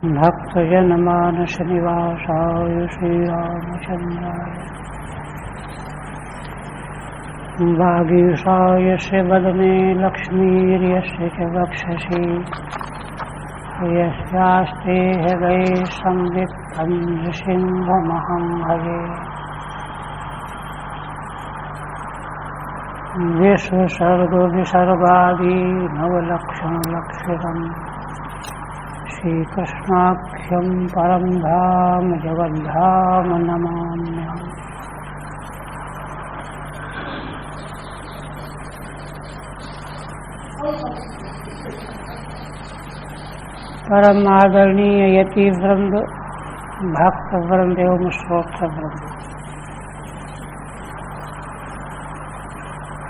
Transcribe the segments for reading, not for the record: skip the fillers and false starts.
भक्तजनमानस निवासाय श्रीरामचन्द्राय वागीशायस्य वदने लक्ष्मीर्यस्य च वक्षसि यस्यास्ते हृदये संवित्तं नृसिंहमहं भजे। विश्वसर्गविसर्गादि नवलक्षणलक्षितम् श्रीकृष्णाख्यं परं धाम जगद्धाम नमाम्यहम्। परम आदरणीय यति वृंद, भक्त वृंद एवं श्रोत्र वृंद,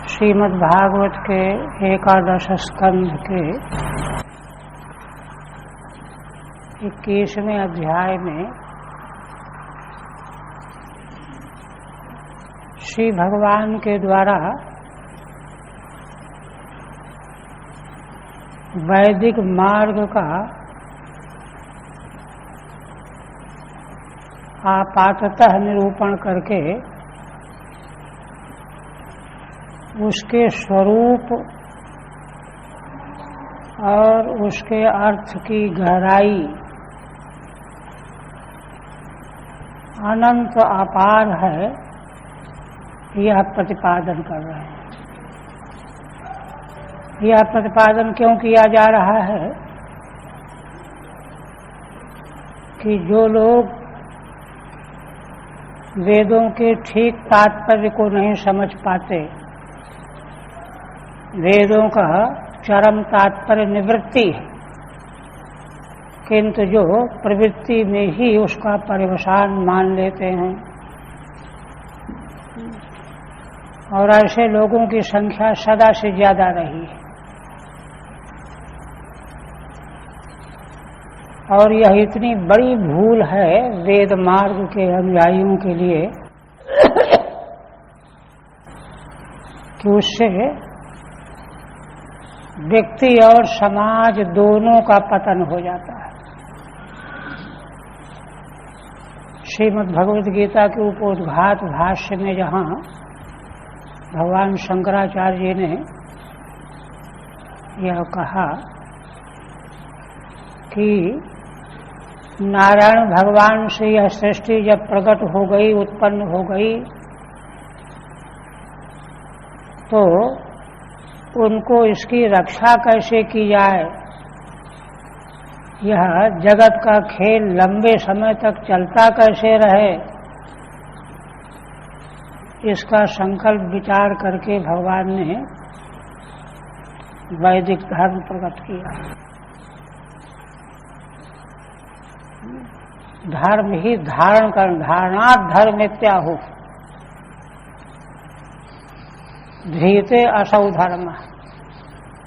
श्रीमद् भागवत के 11 स्कंध के 21वें अध्याय में श्री भगवान के द्वारा वैदिक मार्ग का आपाततः निरूपण करके उसके स्वरूप और उसके अर्थ की गहराई अनंत अपार है, यह प्रतिपादन कर रहे हैं। यह प्रतिपादन क्यों किया जा रहा है कि जो लोग वेदों के ठीक तात्पर्य को नहीं समझ पाते, वेदों का चरम तात्पर्य निवृत्ति है, किंतु जो प्रवृत्ति में ही उसका पर्यवसान मान लेते हैं, और ऐसे लोगों की संख्या सदा से ज्यादा रही है। और यह इतनी बड़ी भूल है वेद मार्ग के अनुयायियों के लिए कि उससे व्यक्ति और समाज दोनों का पतन हो जाता है। श्रीमद् भगवद गीता के उपोद्घात भाष्य में जहाँ भगवान शंकराचार्य जी ने यह कहा कि नारायण भगवान से यह सृष्टि जब प्रकट हो गई, उत्पन्न हो गई, तो उनको इसकी रक्षा कैसे की जाए, यह जगत का खेल लंबे समय तक चलता कैसे रहे, इसका संकल्प विचार करके भगवान ने वैदिक धर्म प्रकट किया। धर्म ही धारण कर, धारणात् धर्म इत्याहु, धीते असौ धर्म,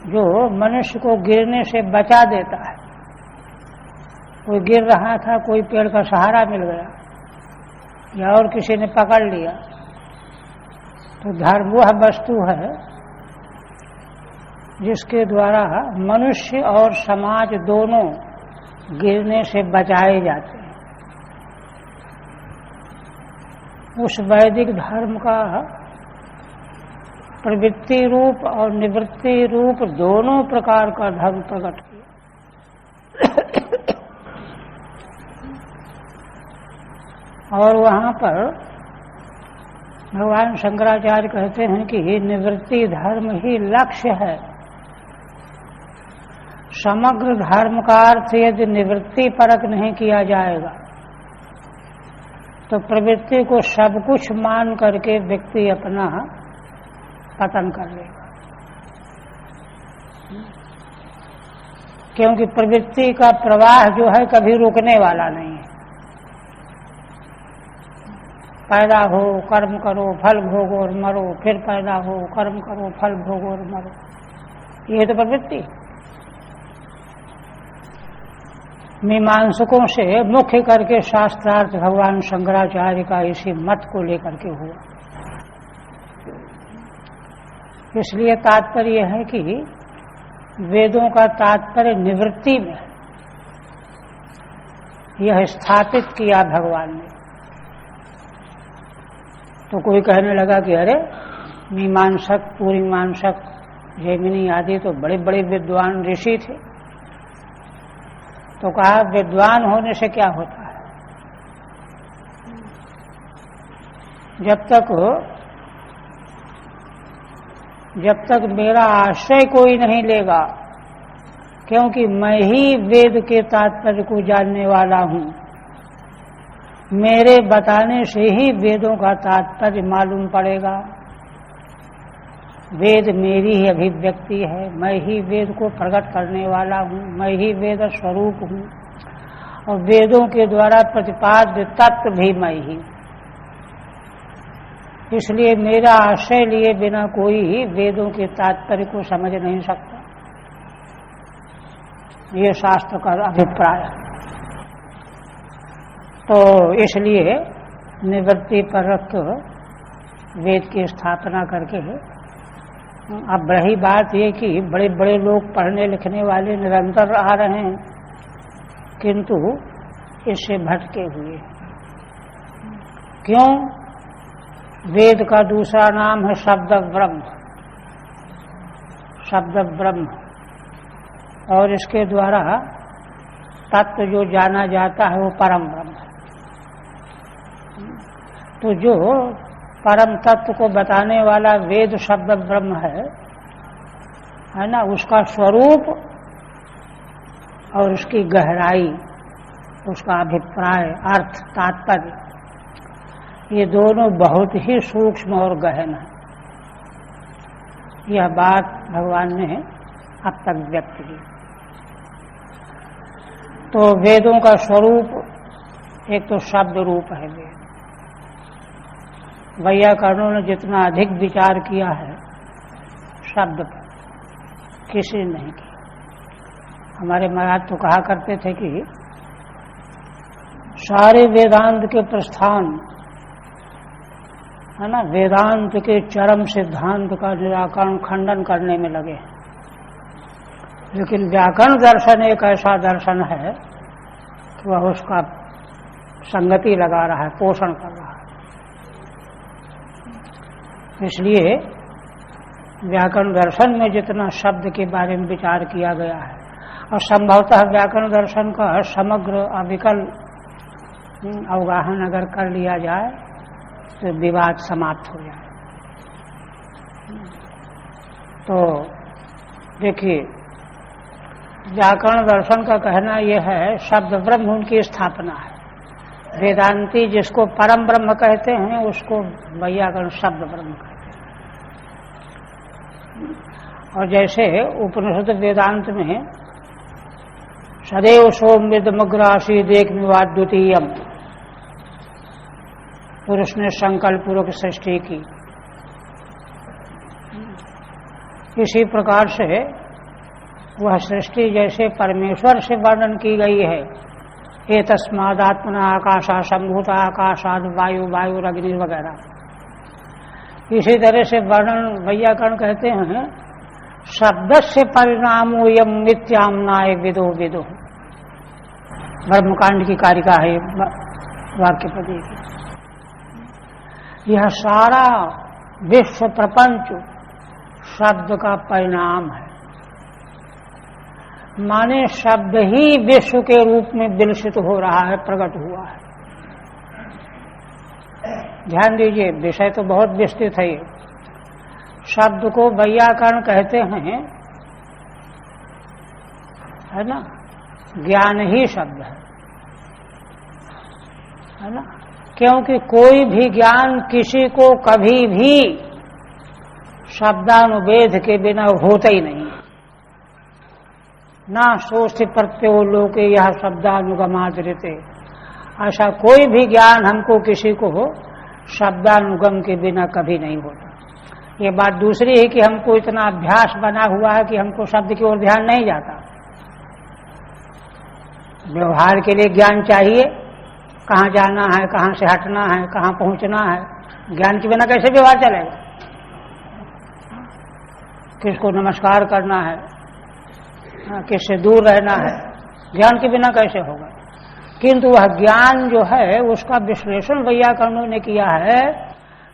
जो मनुष्य को गिरने से बचा देता है। कोई गिर रहा था, कोई पेड़ का सहारा मिल गया या और किसी ने पकड़ लिया, तो धर्म वह वस्तु है जिसके द्वारा मनुष्य और समाज दोनों गिरने से बचाए जाते हैं। उस वैदिक धर्म का प्रवृत्ति रूप और निवृत्ति रूप दोनों प्रकार का धर्म प्रकट किया। और वहाँ पर भगवान शंकराचार्य कहते हैं कि निवृत्ति धर्म ही लक्ष्य है। समग्र धर्म का अर्थ यदि निवृत्ति परक नहीं किया जाएगा तो प्रवृत्ति को सब कुछ मान करके व्यक्ति अपना पतन कर लेगा, क्योंकि प्रवृत्ति का प्रवाह जो है कभी रुकने वाला नहीं है। पैदा हो, कर्म करो, फल भोगो और मरो, फिर पैदा हो, कर्म करो, फल भोगो और मरो, ये तो प्रवृत्ति। मीमांसकों से मुख्य करके शास्त्रार्थ भगवान शंकराचार्य का इसी मत को लेकर के हुआ। इसलिए तात्पर्य है कि वेदों का तात्पर्य निवृत्ति में है, यह स्थापित किया भगवान ने। तो कोई कहने लगा कि अरे मीमांसक, पूर्वीमांसक, जैमिनी आदि तो बड़े बड़े विद्वान ऋषि थे। तो कहा विद्वान होने से क्या होता है, जब तक मेरा आश्रय कोई नहीं लेगा, क्योंकि मैं ही वेद के तात्पर्य को जानने वाला हूं, मेरे बताने से ही वेदों का तात्पर्य मालूम पड़ेगा। वेद मेरी ही अभिव्यक्ति है, मैं ही वेद को प्रकट करने वाला हूँ, मैं ही वेद स्वरूप हूँ, और वेदों के द्वारा प्रतिपाद्य तत्व भी मैं ही। इसलिए मेरा आश्रय लिए बिना कोई ही वेदों के तात्पर्य को समझ नहीं सकता। ये शास्त्र का अभिप्राय है। तो इसलिए निवृत्ति परक वेद की स्थापना करके है। अब रही बात ये कि बड़े बड़े लोग पढ़ने लिखने वाले निरंतर आ रहे हैं, किंतु इससे भटके हुए। क्यों? वेद का दूसरा नाम है शब्द ब्रह्म, शब्द ब्रह्म, और इसके द्वारा तत्व जो जाना जाता है वो परम ब्रह्म है। तो जो परम तत्व को बताने वाला वेद शब्द ब्रह्म है ना, उसका स्वरूप और उसकी गहराई, उसका अभिप्राय, अर्थ, तात्पर्य, ये दोनों बहुत ही सूक्ष्म और गहन है। यह बात भगवान ने अब तक व्यक्त की। तो वेदों का स्वरूप एक तो शब्द रूप है। वेद वैयाकरणों ने जितना अधिक विचार किया है शब्द पर, किसी ने नहीं किया। हमारे महाराज तो कहा करते थे कि सारे वेदांत के प्रस्थान है ना, वेदांत के चरम सिद्धांत का निराकरण खंडन करने में लगे, लेकिन व्याकरण दर्शन एक ऐसा दर्शन है कि वह उसका संगति लगा रहा है, पोषण कर रहा है। इसलिए व्याकरण दर्शन में जितना शब्द के बारे में विचार किया गया है, और संभवतः व्याकरण दर्शन का समग्र अविकल अवगाहन अगर कर लिया जाए तो विवाद समाप्त हो जाए। तो देखिए, व्याकरण दर्शन का कहना यह है शब्द ब्रह्म उनकी स्थापना है। वेदांती जिसको परम ब्रह्म कहते हैं उसको वैयाकरण शब्द ब्रह्म कहते हैं। और जैसे उपनिषद वेदांत में सदैव सोमविदमग्रासीद एकमेवाद्वितीयम् द्वितीयम, पुरुष ने संकल्प पूर्वक सृष्टि की, इसी प्रकार से वह सृष्टि जैसे परमेश्वर से वर्णन की गई है, एतस्मादात्मना आकाशा संभूता आकाशाद वायु वायुरग्नि वगैरह, इसी तरह से वर्णन वैयाकरण कहते हैं शब्द से परिणामो यम नित्यामनाय विदो विदो। ब्रह्मकांड की कारिका है वाक्य पदी की। यह सारा विश्व प्रपंच शब्द का परिणाम है, माने शब्द ही विश्व के रूप में विलसित हो रहा है, प्रकट हुआ है। ध्यान दीजिए, विषय तो बहुत विस्तृत है। शब्द को वैयाकरण कहते हैं है ना, ज्ञान ही शब्द है ना, क्योंकि कोई भी ज्ञान किसी को कभी भी शब्दानुवेद के बिना होता ही नहीं। ना सोच प्रत्यो लोके यह शब्दानुगमाचरिते, ऐसा कोई भी ज्ञान हमको किसी को शब्दानुगम के बिना कभी नहीं होता। ये बात दूसरी है कि हमको इतना अभ्यास बना हुआ है कि हमको शब्द की ओर ध्यान नहीं जाता। व्यवहार के लिए ज्ञान चाहिए, कहाँ जाना है, कहाँ से हटना है, कहाँ पहुंचना है। ज्ञान के बिना कैसे व्यवहार चलेगा? किसको नमस्कार करना है, किससे दूर रहना है, ज्ञान के बिना कैसे होगा? किंतु वह ज्ञान जो है उसका विश्लेषण वैयाकरणों ने किया है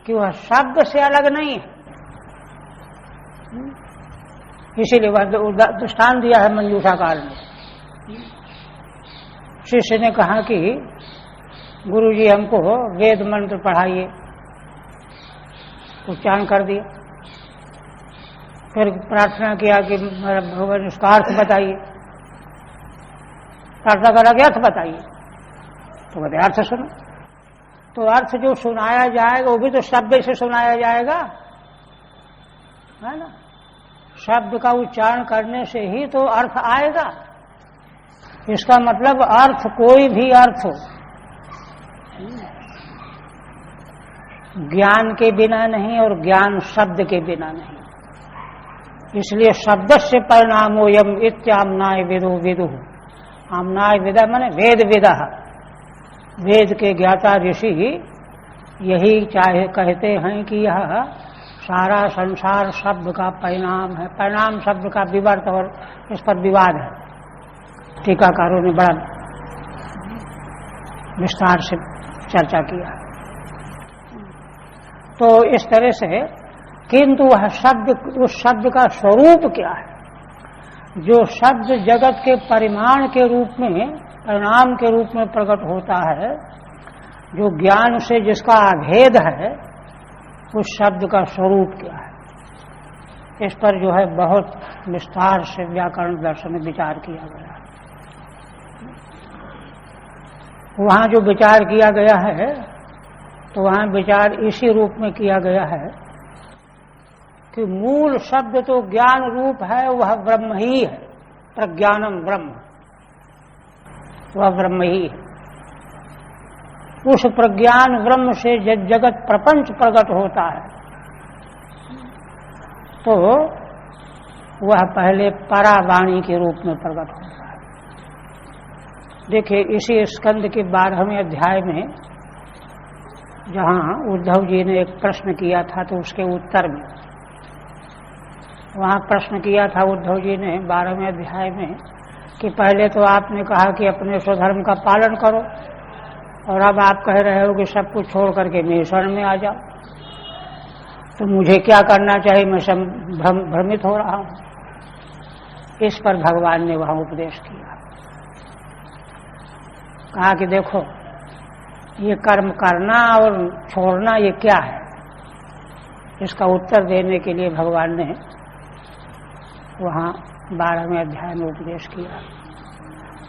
कि वह शब्द से अलग नहीं है। इसीलिए वह दृष्टांत दिया है मंजूषा काल में। शिष्य ने कहा कि गुरुजी हमको वेद मंत्र पढ़ाइए, उच्चारण कर दिया। फिर प्रार्थना किया कि भगवान उसका अर्थ बताइए, प्रार्थना करा कि अर्थ बताइए, तो बोले अर्थ सुनो। तो अर्थ जो सुनाया जाएगा वो भी तो शब्द से सुनाया जाएगा, है ना। शब्द का उच्चारण करने से ही तो अर्थ आएगा। इसका मतलब अर्थ कोई भी अर्थ हो, ज्ञान के बिना नहीं और ज्ञान शब्द के बिना नहीं। इसलिए शब्द से परिणामोयम इत्यामनाय विदु विदु। आमनाय विदा माने वेद विदा, वेद के ज्ञाता ऋषि यही चाहे कहते हैं कि यह सारा संसार शब्द का परिणाम है। परिणाम शब्द का विवर्त और इस पर विवाद है, टीकाकारों ने बड़ा विस्तार से चर्चा किया। तो इस तरह से, किंतु वह शब्द, उस शब्द का स्वरूप क्या है? जो शब्द जगत के परिमाण के रूप में, परिणाम के रूप में प्रकट होता है, जो ज्ञान से जिसका अभेद है, उस शब्द का स्वरूप क्या है? इस पर जो है बहुत विस्तार से व्याकरण दर्शन में विचार किया गया। वहां जो विचार किया गया है तो वहां विचार इसी रूप में किया गया है कि मूल शब्द तो ज्ञान रूप है, वह ब्रह्म ही है। प्रज्ञानम ब्रह्म, वह ब्रह्म ही है। उस प्रज्ञान ब्रह्म से जगत प्रपंच प्रकट होता है, तो वह पहले परावाणी के रूप में प्रकट होता है। देखिए, इसी स्कंद के 12वें अध्याय में जहां उद्धव जी ने एक प्रश्न किया था, तो उसके उत्तर में वहां प्रश्न किया था उद्धव जी ने 12वें अध्याय में कि पहले तो आपने कहा कि अपने स्वधर्म का पालन करो, और अब आप कह रहे हो कि सब कुछ छोड़ करके मेरे शरण में आ जाओ, तो मुझे क्या करना चाहिए? मैं भ्रमित हो रहा हूं। इस पर भगवान ने वहां उपदेश किया, कहा कि देखो, ये कर्म करना और छोड़ना ये क्या है? इसका उत्तर देने के लिए भगवान ने वहां 12वें अध्याय में उपदेश किया।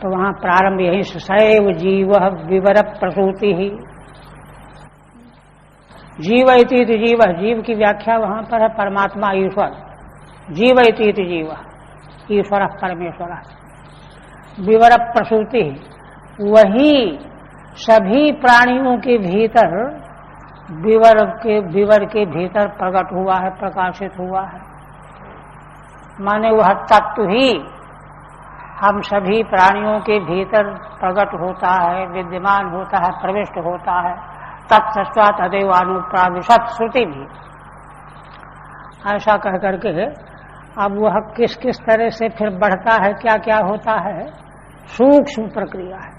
तो वहां प्रारंभ यही से, सैव जीव विवर प्रसूति ही। जीव इति जीव, जीव की व्याख्या वहां पर है परमात्मा ईश्वर। जीव इति जीव, ईश्वर परमेश्वर। विवर प्रसूति, वही सभी प्राणियों के भीतर, विवर के भीतर प्रकट हुआ है, प्रकाशित हुआ है। माने वह तत्व ही हम सभी प्राणियों के भीतर प्रकट होता है, विद्यमान होता है, प्रविष्ट होता है। तत्सत्वा तदेव अनुप्राविशत, श्रुति भी ऐसा कह करके अब वह किस किस तरह से फिर बढ़ता है, क्या क्या होता है, सूक्ष्म प्रक्रिया है।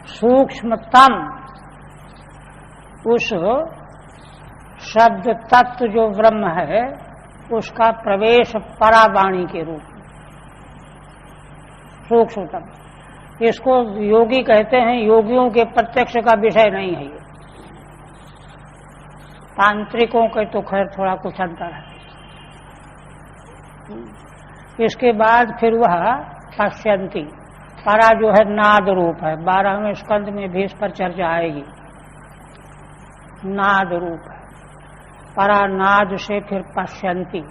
सूक्ष्मतम उस शब्द तत्व जो ब्रह्म है, उसका प्रवेश परावाणी के रूप में, सूक्ष्मतम। इसको योगी कहते हैं, योगियों के प्रत्यक्ष का विषय नहीं है ये, तांत्रिकों के तो खैर थोड़ा कुछ अंतर है। इसके बाद फिर वह पश्यंती, परा जो है नाद रूप है, 12वें स्कंद में भी इस पर चर्चा आएगी। नाद रूप है, परा नाद से फिर पश्यंती।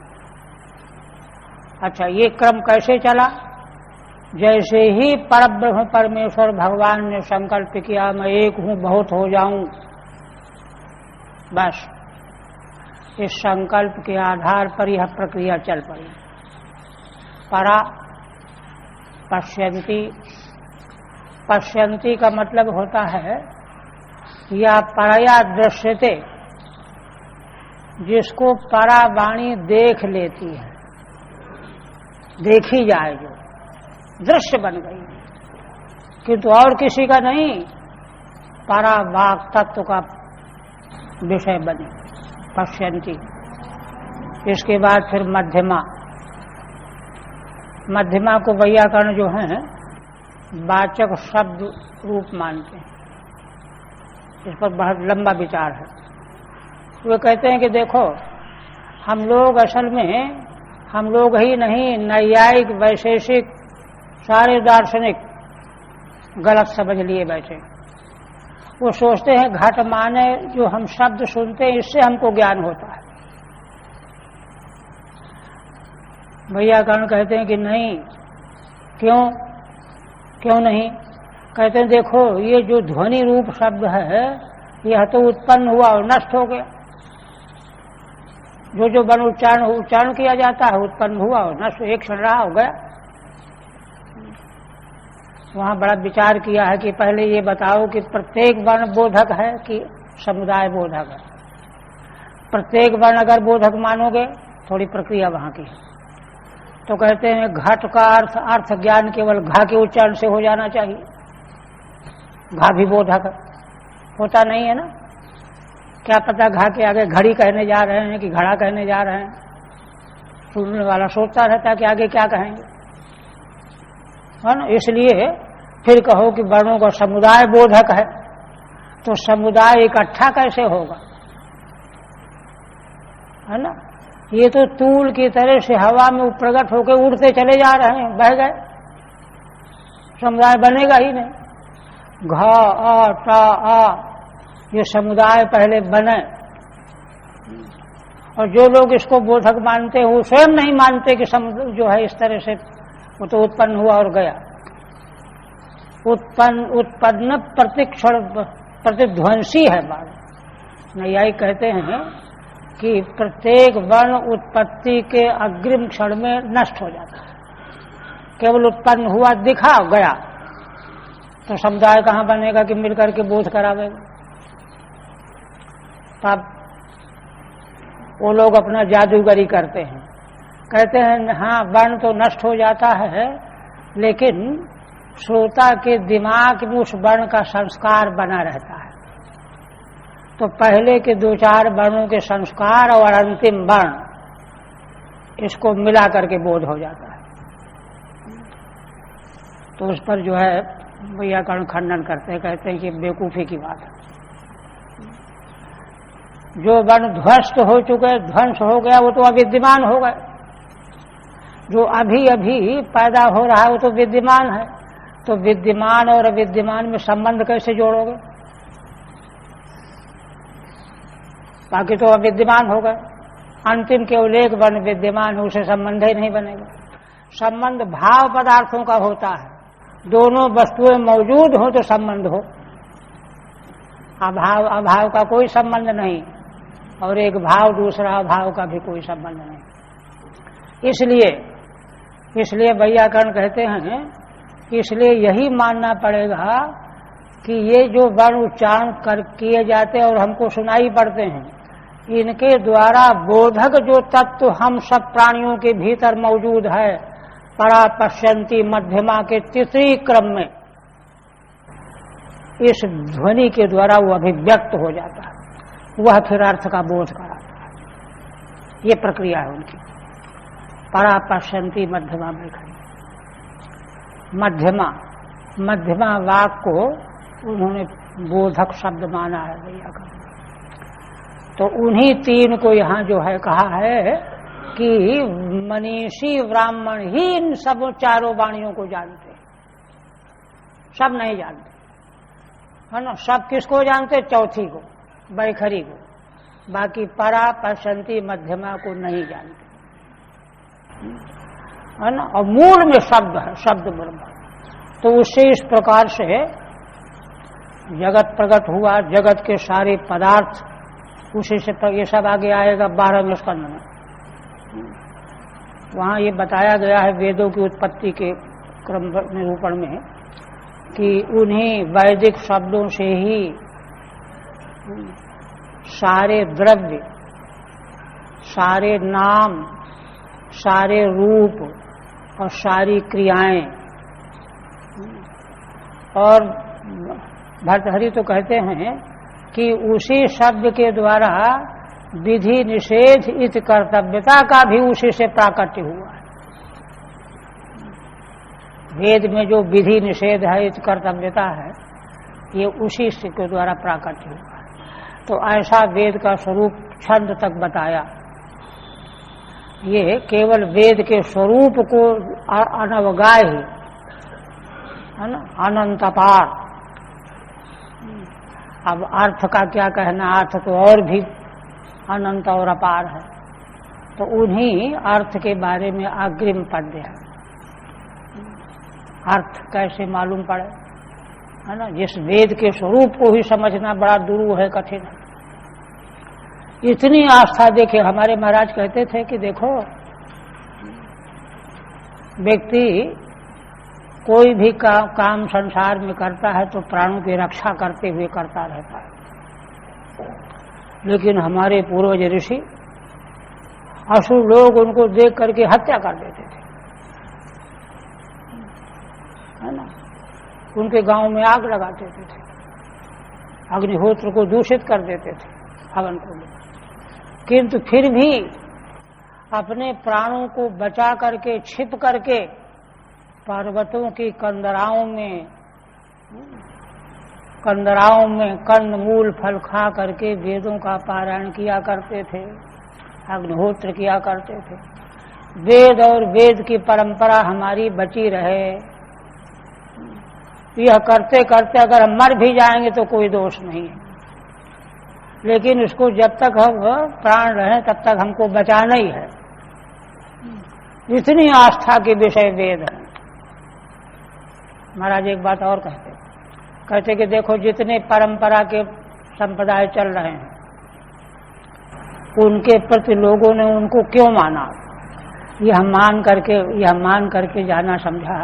अच्छा, ये क्रम कैसे चला? जैसे ही परब्रह्म परमेश्वर भगवान ने संकल्प किया मैं एक हूं, बहुत हो जाऊं, बस इस संकल्प के आधार पर यह प्रक्रिया चल पड़ी। परा पश्यंती, पश्यंती का मतलब होता है या परया दृश्यते, जिसको परावाणी देख लेती है, देखी जाए, जो दृश्य बन गई। किंतु और किसी का नहीं, परावाक् तत्व का विषय बने, पश्यन्ति। इसके बाद फिर मध्यमा। मध्यमा को वैयाकरण जो है वाचक शब्द रूप मानते हैं। इस पर बहुत लंबा विचार है। वे कहते हैं कि देखो, हम लोग असल में, हम लोग ही नहीं, नैयायिक, वैशेषिक, सारे दार्शनिक गलत समझ लिए बैठे। वो सोचते हैं घट माने जो हम शब्द सुनते हैं इससे हमको ज्ञान होता है। वैयाकरण कहते हैं कि नहीं। क्यों नहीं? कहते हैं देखो, ये जो ध्वनि रूप शब्द है यह तो उत्पन्न हुआ और नष्ट हो गया। जो बन उच्चारण किया जाता है उत्पन्न हुआ और नष्ट, एक क्षण रहा हो गया। वहां बड़ा विचार किया है कि पहले ये बताओ कि प्रत्येक वर्ण बोधक है कि समुदाय बोधक है। प्रत्येक वर्ण अगर बोधक मानोगे, थोड़ी प्रक्रिया वहां की है, तो कहते हैं घट का अर्थ ज्ञान केवल घा के उच्चारण से हो जाना चाहिए। घा भी बोधक होता नहीं है ना। क्या पता घा के आगे घड़ी कहने जा रहे हैं कि घड़ा कहने जा रहे हैं। सुनने वाला सोचता रहता है कि आगे क्या कहेंगे, है ना। इसलिए फिर कहो कि वर्णों का समुदाय बोधक है, तो समुदाय इकट्ठा कैसे होगा, है ना। ये तो तूल की तरह से हवा में प्रकट होकर उड़ते चले जा रहे हैं, बह गए, समुदाय बनेगा ही नहीं। घ अ ट अ ये समुदाय पहले बने, और जो लोग इसको बोधक मानते हैं वो स्वयं नहीं मानते कि जो है इस तरह से वो तो उत्पन्न हुआ और गया। उत्पन्न प्रतिक्षण प्रतिध्वंसी है बात। नैयायिक कहते हैं कि प्रत्येक वर्ण उत्पत्ति के अग्रिम क्षण में नष्ट हो जाता है। केवल उत्पन्न हुआ, दिखा, गया, तो समुदाय कहाँ बनेगा कि मिलकर के बोध करावेगा। तब वो लोग अपना जादूगरी करते हैं, कहते हैं हाँ वर्ण तो नष्ट हो जाता है, लेकिन श्रोता के दिमाग में उस वर्ण का संस्कार बना रहता है। तो पहले के 2-4 वर्णों के संस्कार और अंतिम वर्ण, इसको मिला करके बोध हो जाता है। तो उस पर जो है वैयाकरण खंडन करते हैं, कहते हैं कि बेवकूफी की बात है। जो वर्ण ध्वस्त हो चुके, ध्वंस हो गया, वो तो अविद्यमान हो गए। जो अभी अभी पैदा हो रहा है वो तो विद्यमान है। तो विद्यमान और अविद्यमान में संबंध कैसे जोड़ोगे? बाकी तो अविद्यमान हो गए। अंतिम केवल एक वर्ण विद्यमान है, उसे संबंध ही नहीं बनेगा। संबंध भाव पदार्थों का होता है, दोनों वस्तुएं मौजूद हो तो संबंध हो। अभाव का कोई संबंध नहीं, और एक भाव दूसरा अभाव का भी कोई संबंध नहीं। इसलिए वैयाकरण कहते हैं, इसलिए यही मानना पड़ेगा कि ये जो वर्ण उच्चारण किए जाते हैं और हमको सुनाई पड़ते हैं, इनके द्वारा बोधक जो तत्व हम सब प्राणियों के भीतर मौजूद है, परा पश्यन्ति मध्यमा के तीसरी क्रम में, इस ध्वनि के द्वारा वो अभिव्यक्त हो जाता है, वह फिर अर्थ का बोध कराता है। ये प्रक्रिया है उनकी। परा पश्यन्ति मध्यमा में खड़ी। मध्यमा वाक को उन्होंने बोधक शब्द माना है वैयाकरण। तो उन्हीं 3 को यहाँ जो है कहा है कि मनीषी ब्राह्मण ही इन सब 4 वाणियों को जानते, सब नहीं जानते, है ना। सब किसको जानते? चौथी को, बैखरी को। बाकी परा पश्यन्ति मध्यमा को नहीं जानते, है ना। और मूल में शब्द है, शब्द ब्रह्म। तो उससे इस प्रकार से जगत प्रकट हुआ, जगत के सारे पदार्थ उसी से ये सब आगे आएगा 12वें स्कंध में। वहाँ ये बताया गया है वेदों की उत्पत्ति के क्रम निरूपण में कि उन्हीं वैदिक शब्दों से ही सारे द्रव्य, सारे नाम, सारे रूप और सारी क्रियाएं और भर्तृहरि तो कहते हैं कि उसी शब्द के द्वारा विधि निषेध इत कर्तव्यता का भी उसी से प्राकट्य हुआ है। वेद में जो विधि निषेध है, इत कर्तव्यता है, ये उसी के द्वारा प्राकट्य हुआ है। तो ऐसा वेद का स्वरूप छंद तक बताया। ये केवल वेद के स्वरूप को अनवगाह ही है ना, अनंत अपार। अब अर्थ का क्या कहना, अर्थ तो और भी अनंत और अपार है। तो उन्हीं अर्थ के बारे में अग्रिम पद्य है। अर्थ कैसे मालूम पड़े, है ना, जिस वेद के स्वरूप को ही समझना बड़ा दुरूह है, कठिन है। इतनी आस्था देखिए, हमारे महाराज कहते थे कि देखो, व्यक्ति कोई भी काम संसार में करता है तो प्राणों की रक्षा करते हुए करता रहता है। लेकिन हमारे पूर्वज ऋषि असुर लोग उनको देख करके हत्या कर देते थे, है ना। उनके गांव में आग लगा देते थे, अग्निहोत्र को दूषित कर देते थे हवन को लेकर। किंतु फिर भी अपने प्राणों को बचा करके, छिप करके पर्वतों की कंदराओं में कंद मूल फल खा करके वेदों का पारायण किया करते थे, अग्निहोत्र किया करते थे। वेद और वेद की परंपरा हमारी बची रहे। यह करते करते अगर हम मर भी जाएंगे तो कोई दोष नहीं है, लेकिन इसको जब तक हम प्राण रहें तब तक हमको बचाना ही है। इतनी आस्था के विषय वेद है। महाराज एक बात और कहते कि देखो, जितने परंपरा के संप्रदाय चल रहे हैं उनके प्रति लोगों ने उनको क्यों माना, यह मान करके जाना समझा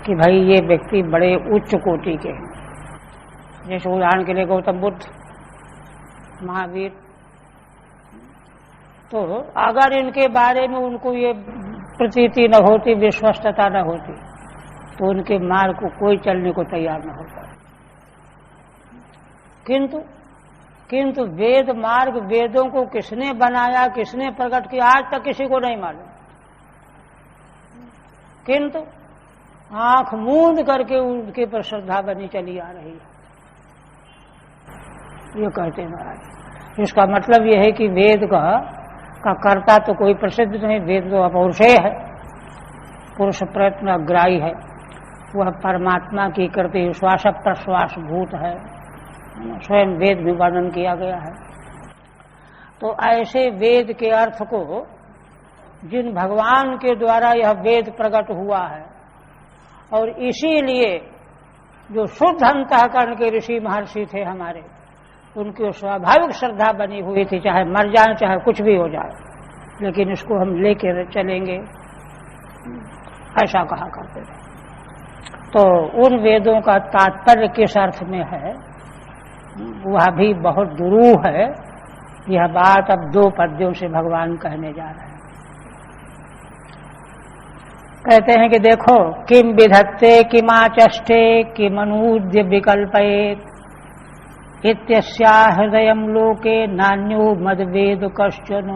कि भाई ये व्यक्ति बड़े उच्च कोटि के हैं। जैसे उदाहरण के लिए गौतम बुद्ध, महावीर, तो अगर इनके बारे में उनको ये प्रतीति न होती, विश्वस्तता न होती, तो उनके मार्ग को कोई चलने को तैयार न होता। किंतु वेद मार्ग, वेदों को किसने बनाया, किसने प्रकट किया, आज तक किसी को नहीं मालूम। किंतु आंख मूंद करके उनके पर श्रद्धा बनी चली आ रही है, ये कहते हैं महाराज। इसका मतलब यह है कि वेद का कर्ता तो कोई प्रसिद्ध नहीं, वेद तो अपौरुषेय है, पुरुष प्रयत्न अग्राही है। वह परमात्मा की कृति श्वास प्रश्वास भूत है, स्वयं वेद में वर्णन किया गया है। तो ऐसे वेद के अर्थ को, जिन भगवान के द्वारा यह वेद प्रकट हुआ है, और इसीलिए जो शुद्ध अंतःकरण के ऋषि महर्षि थे हमारे, उनकी स्वाभाविक श्रद्धा बनी हुई थी, चाहे मर जाए चाहे कुछ भी हो जाए, लेकिन इसको हम लेके चलेंगे, ऐसा कहा करते थे। तो उन वेदों का तात्पर्य किस अर्थ में है, वह भी बहुत दुरूह है। यह बात अब 2 पद्यों से भगवान कहने जा रहे हैं। कहते हैं कि देखो, किम विधत्ते किमाचष्टे किमनूद्य विकल्पयेत् इत्यस्या हृदयं लोके नान्यो मद्वेद कश्चन।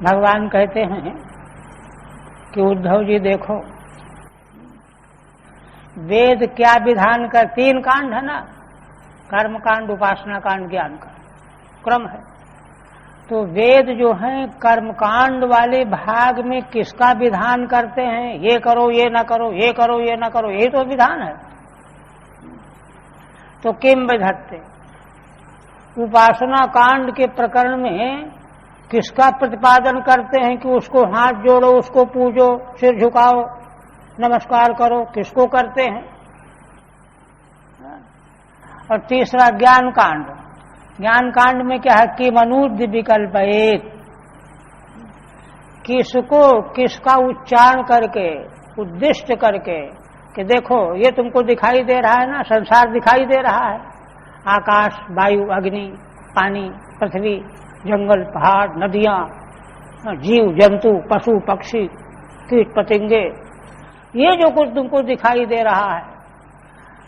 भगवान कहते हैं कि उद्धव जी देखो, वेद क्या विधान का 3 कांड है ना, कर्म कांड, उपासना कांड, ज्ञान का क्रम है। तो वेद जो है कर्म कांड वाले भाग में किसका विधान करते हैं, ये करो ये ना करो, ये करो ये ना करो, यही तो विधान है। तो किम विधत्ते, उपासना कांड के प्रकरण में किसका प्रतिपादन करते हैं कि उसको हाथ जोड़ो, उसको पूजो, सिर झुकाओ, नमस्कार करो, किसको करते हैं। और तीसरा ज्ञान कांड, ज्ञान कांड में क्या है कि मनुद्य विकल्पयेत्, किसका उच्चारण करके, उद्दिष्ट करके कि देखो ये तुमको दिखाई दे रहा है ना, संसार दिखाई दे रहा है, आकाश, वायु, अग्नि, पानी, पृथ्वी, जंगल, पहाड़, नदियां, जीव जंतु, पशु पक्षी, कीट पतंगे, ये जो कुछ तुमको दिखाई दे रहा है,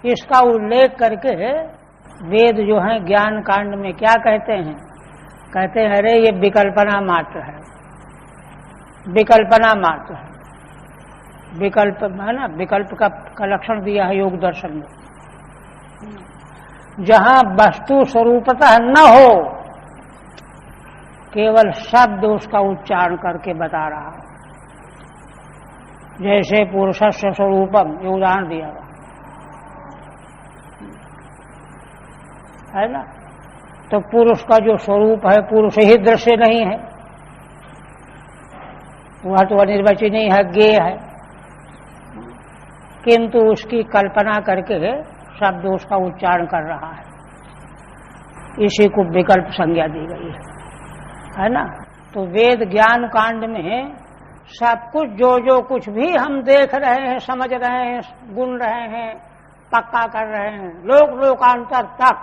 इसका उल्लेख करके वेद जो है ज्ञान कांड में क्या कहते हैं? कहते हैं अरे ये विकल्पना मात्र है, विकल्पना मात्र है। विकल्प है ना, विकल्प का लक्षण दिया है योग दर्शन में। जहां वस्तु स्वरूपतः न हो, केवल शब्द उसका उच्चारण करके बता रहा है। जैसे पुरुषस्य स्वरूपम, ये उदाहरण दिया हुआ है ना। तो पुरुष का जो स्वरूप है, पुरुष ही दृश्य नहीं है, वह तो अनिर्वचनीय है, ज्ञेय है, किंतु उसकी कल्पना करके शब्द उसका उच्चारण कर रहा है। इसी को विकल्प संज्ञा दी गई है ना। तो वेद ज्ञान कांड में सब कुछ जो कुछ भी हम देख रहे हैं, समझ रहे हैं, गुण रहे हैं, पक्का कर रहे हैं, लोक लोकांतर तक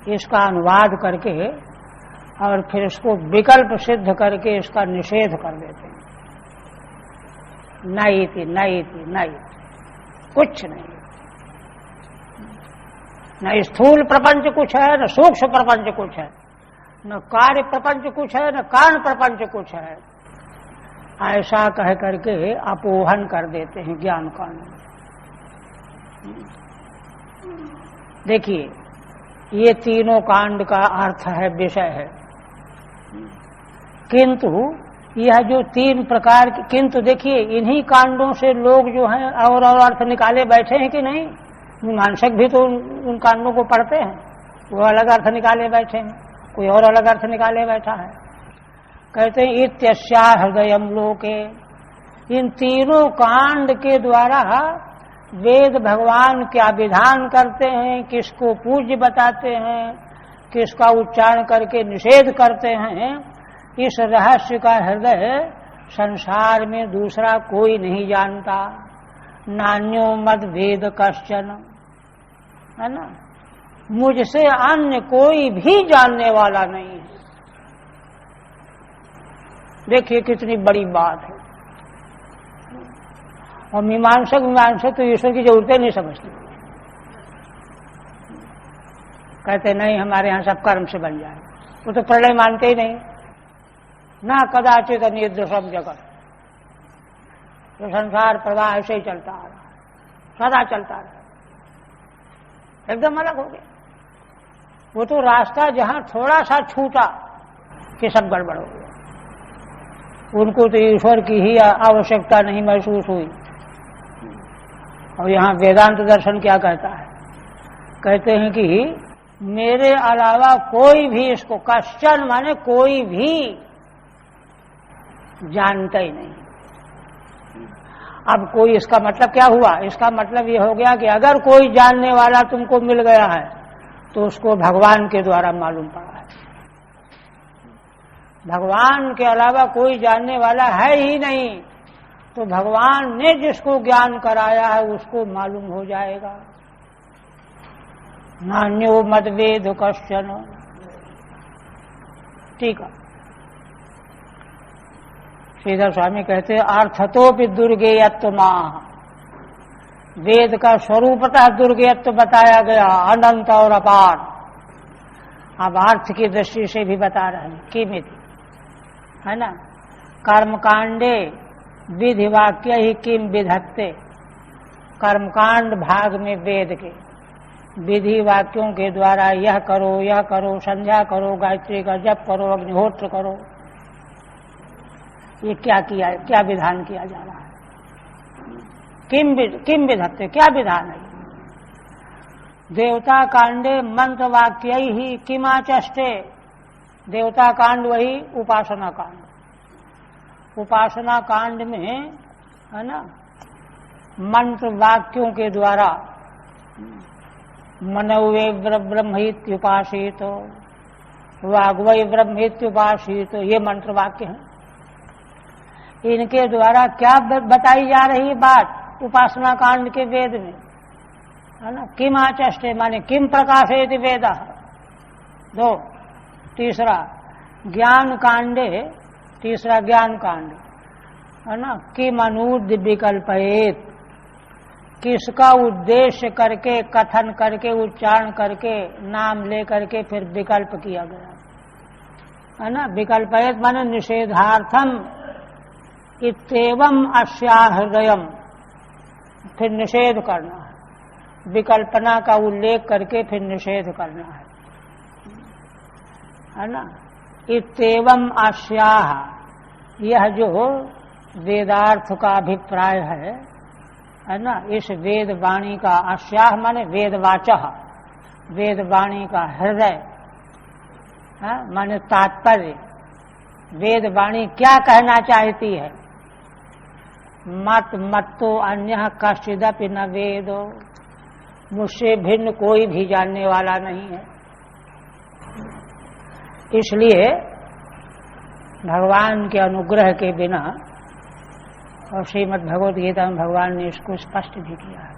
इसका अनुवाद करके और फिर इसको विकल्प सिद्ध करके इसका निषेध कर देते हैं। नहीं थी, नहीं थी, नहीं, कुछ नहीं, न स्थूल प्रपंच कुछ है, न सूक्ष्म प्रपंच कुछ है, न कार्य प्रपंच कुछ है, न कारण प्रपंच कुछ है। ऐसा कह करके अपोहन कर देते हैं ज्ञान कांड में। देखिए, ये तीनों कांड का अर्थ है, विषय है, किंतु यह जो तीन प्रकार की, किंतु देखिए इन्हीं कांडों से लोग जो हैं और अर्थ निकाले बैठे हैं कि नहीं। मीमांसक भी तो उन कांडों को पढ़ते हैं, वो अलग अर्थ निकाले बैठे हैं, कोई और अलग अर्थ निकाले बैठा है। कहते हैं इत्यस्या हृदयम लोके, इन तीनों कांड के द्वारा वेद भगवान क्या विधान करते हैं, किसको पूज्य बताते हैं, किसका उच्चारण करके निषेध करते हैं, इस रहस्य का हृदय संसार में दूसरा कोई नहीं जानता। नान्यो मद वेद कश्चन, है ना, मुझसे अन्य कोई भी जानने वाला नहीं है। देखिए कितनी बड़ी बात है। और मीमांसक तो ईश्वर की जरूरतें नहीं समझते, कहते नहीं हमारे यहाँ सब कर्म से बन जाए। वो तो प्रलय मानते ही नहीं, ना कदाचित निर्दोषम जगत, तो संसार प्रवाह ऐसे ही चलता आ रहा है, सदा चलता रहा, एकदम अलग हो गया। वो तो रास्ता जहां थोड़ा सा छूटा कि सब गड़बड़ हो गया। उनको तो ईश्वर की ही आवश्यकता नहीं महसूस हुई। और यहाँ वेदांत दर्शन क्या कहता है? कहते हैं कि मेरे अलावा कोई भी इसको, कश्चन माने कोई भी, जानता ही नहीं। अब कोई, इसका मतलब क्या हुआ? इसका मतलब ये हो गया कि अगर कोई जानने वाला तुमको मिल गया है तो उसको भगवान के द्वारा मालूम पड़ा है। भगवान के अलावा कोई जानने वाला है ही नहीं, तो भगवान ने जिसको ज्ञान कराया है उसको मालूम हो जाएगा। नान्यो मद वेद कश्चन। ठीक है, श्रीधर स्वामी कहते हैं अर्थतोपि दुर्गेयत्व माह, वेद का स्वरूपतः दुर्गेयत्व बताया गया, अनंत और अपार। अब अर्थ की दृष्टि से भी बता रहे हैं किमिति, है ना। कर्मकांडे विधि वाक्य ही किम विधत्ते, कर्मकांड भाग में वेद के विधि वाक्यों के द्वारा यह करो, संध्या करो, गायत्री का जप करो, अग्निहोत्र करो, ये क्या विधान किया जा रहा है? किम विधत्ते, क्या विधान है? देवता कांडे मंत्र वाक्य ही किमाचष्टे, देवता कांड वही उपासना कांड। उपासना कांड में, है ना, मंत्र वाक्यों के द्वारा मनोवे ब्रह्मेत्युपासितो, वाग्वै ब्रह्मेत्युपासितो, ये मंत्र वाक्य हैं। इनके द्वारा क्या बताई जा रही बात उपासना कांड के वेद में, है ना। किम आचष्टे माने किम प्रकाशयति वेदः, दो। तीसरा ज्ञान कांडे, तीसरा ज्ञान कांड, है ना, किम अनूद्य विकल्पयेत, किसका उद्देश्य करके, कथन करके, उच्चारण करके, नाम ले करके फिर विकल्प किया गया, है ना। विकल्पयेत माने निषेधार्थम इत्येवं अस्याहृदयम्, फिर निषेध करना है, विकल्पना का उल्लेख करके फिर निषेध करना है ना। इत्येवं अस्याह, यह जो वेदार्थ का अभिप्राय है ना, इस वेद वाणी का, अस्याह माने वेदवाचः, वेद वाणी का हृदय, माने तात्पर्य, वेद वाणी क्या कहना चाहती है। मत मत्तो अन्य कश्चिदपि न वेदो, मुझसे भिन्न कोई भी जानने वाला नहीं है। इसलिए भगवान के अनुग्रह के बिना, और श्रीमद् भगवद गीता में भगवान ने इसको स्पष्ट भी किया है,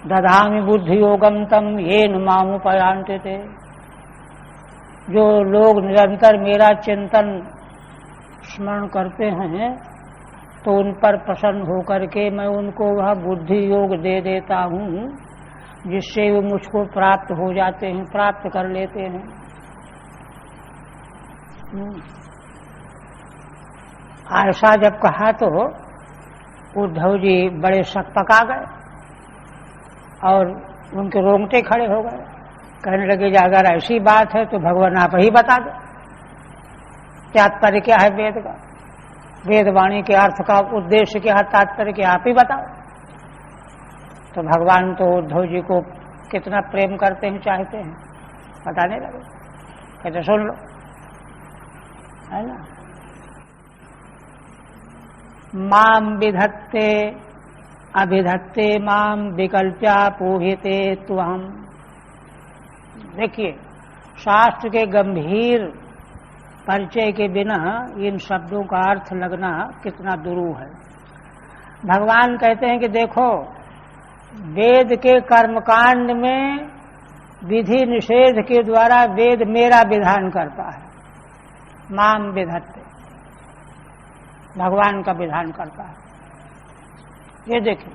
दधामि बुद्धि योगम तम येन मामुपयान्ते थे। जो लोग निरंतर मेरा चिंतन स्मरण करते हैं तो उन पर प्रसन्न होकर के मैं उनको वह बुद्धि योग दे देता हूँ, जिससे वो मुझको प्राप्त हो जाते हैं, प्राप्त कर लेते हैं। ऐसा जब कहा तो उद्धव जी बड़े सकपका गए और उनके रोंगटे खड़े हो गए। कहने लगे अगर ऐसी बात है तो भगवान आप ही बता दो, तात्पर्य क्या है वेद का, वेद वाणी के अर्थ का उद्देश्य क्या है, तात्पर्य क्या आप ही बताओ। तो भगवान तो उद्धव जी को कितना प्रेम करते हैं, चाहते हैं, बताने लगे। कहते सुन लो, है ना। माम विधत्ते अभिधत्ते माम विकल्प्या पूहिते त्वहम। देखिए, शास्त्र के गंभीर परिचय के बिना इन शब्दों का अर्थ लगना कितना दुरूह है। भगवान कहते हैं कि देखो, वेद के कर्मकांड में विधि निषेध के द्वारा वेद मेरा विधान करता है। माम विधत्ते, भगवान का विधान करता है। ये देखिए,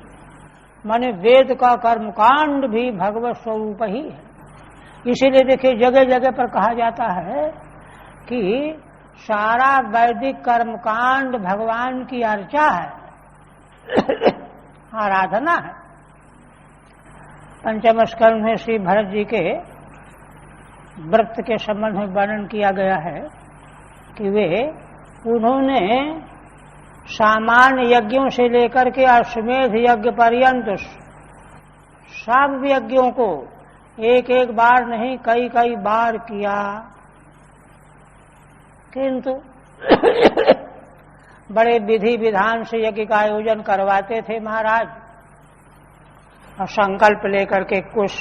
माने वेद का कर्मकांड भी भगवत स्वरूप ही है। इसीलिए देखिए जगह जगह पर कहा जाता है कि सारा वैदिक कर्मकांड भगवान की अर्चा है, आराधना है। पंचम स्कंध में श्री भरत जी के व्रत के संबंध में वर्णन किया गया है कि उन्होंने सामान्य यज्ञों से लेकर के अश्वमेध यज्ञ पर्यंत सब यज्ञों को एक एक बार नहीं कई कई बार किया, किंतु बड़े विधि विधान से यज्ञ का आयोजन करवाते थे महाराज, और संकल्प लेकर के कुश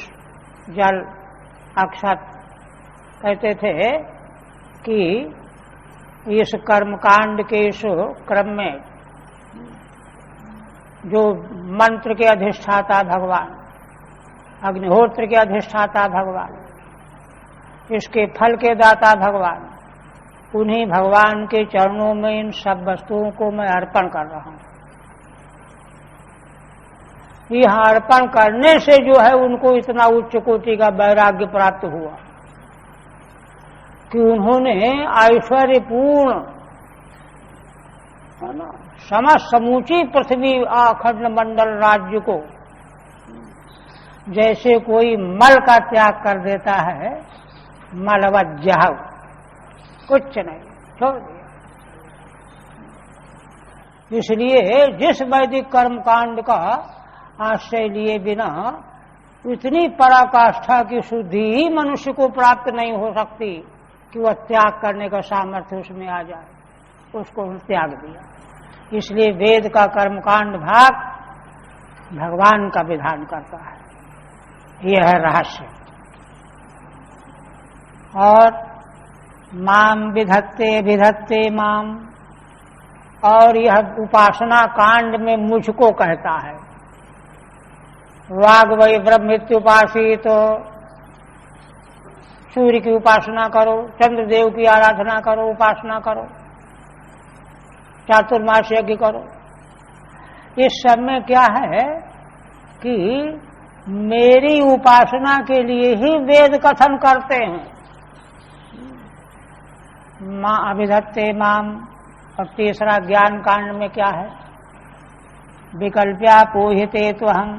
जल अक्षत कहते थे कि इस कर्मकांड के इस क्रम में जो मंत्र के अधिष्ठाता भगवान, अग्निहोत्र के अधिष्ठाता भगवान, इसके फल के दाता भगवान, उन्हीं भगवान के चरणों में इन सब वस्तुओं को मैं अर्पण कर रहा हूं। यह अर्पण करने से जो है उनको इतना उच्च कोटि का वैराग्य प्राप्त हुआ कि उन्होंने ऐश्वर्यपूर्ण, है ना, समूची पृथ्वी अखंड मंडल राज्य को जैसे कोई मल का त्याग कर देता है, मलवज्जह, कुछ नहीं, छोड़ दिया। इसलिए जिस वैदिक कर्मकांड का आश्रय लिए बिना इतनी पराकाष्ठा की शुद्धि ही मनुष्य को प्राप्त नहीं हो सकती कि वह त्याग करने का सामर्थ्य उसमें आ जाए, उसको त्याग दिया। इसलिए वेद का कर्मकांड भाग भगवान का विधान करता है, यह है रहस्य। और माम विधत्ते विधत्ते माम, और यह उपासना कांड में मुझको कहता है। वाग वै ब्रह्मित्युपासी, तो सूर्य की उपासना करो, चंद्रदेव की आराधना करो, उपासना करो। चातुर्मास यज्ञ करो। इस सब में क्या है कि मेरी उपासना के लिए ही वेद कथन करते हैं। मां अभिधत्ते माम, और तीसरा ज्ञान कांड में क्या है, विकल्प्या पोहिते तो हम।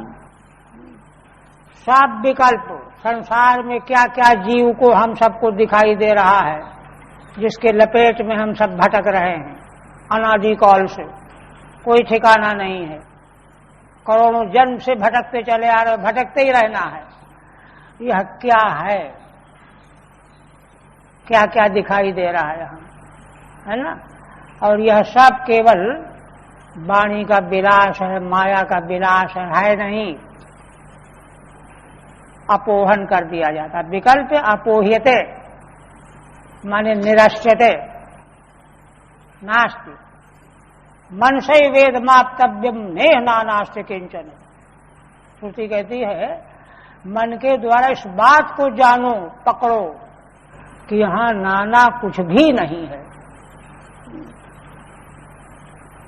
सब विकल्प संसार में क्या क्या जीव को हम सबको दिखाई दे रहा है, जिसके लपेट में हम सब भटक रहे हैं अनादि काल से, कोई ठिकाना नहीं है। करोड़ों जन्म से भटकते चले आ रहे, भटकते ही रहना है। यह क्या है, क्या क्या दिखाई दे रहा है यहाँ, है ना। और यह सब केवल वाणी का विलास है, माया का विलास है नहीं। अपोहन कर दिया जाता। विकल्प अपोह्यते माने निरस्यते, नास्ति। मन से वेद माप्तव्यम नेह नानास्ति किंचन। श्रुति कहती है मन के द्वारा इस बात को जानो, पकड़ो कि यहां नाना कुछ भी नहीं है।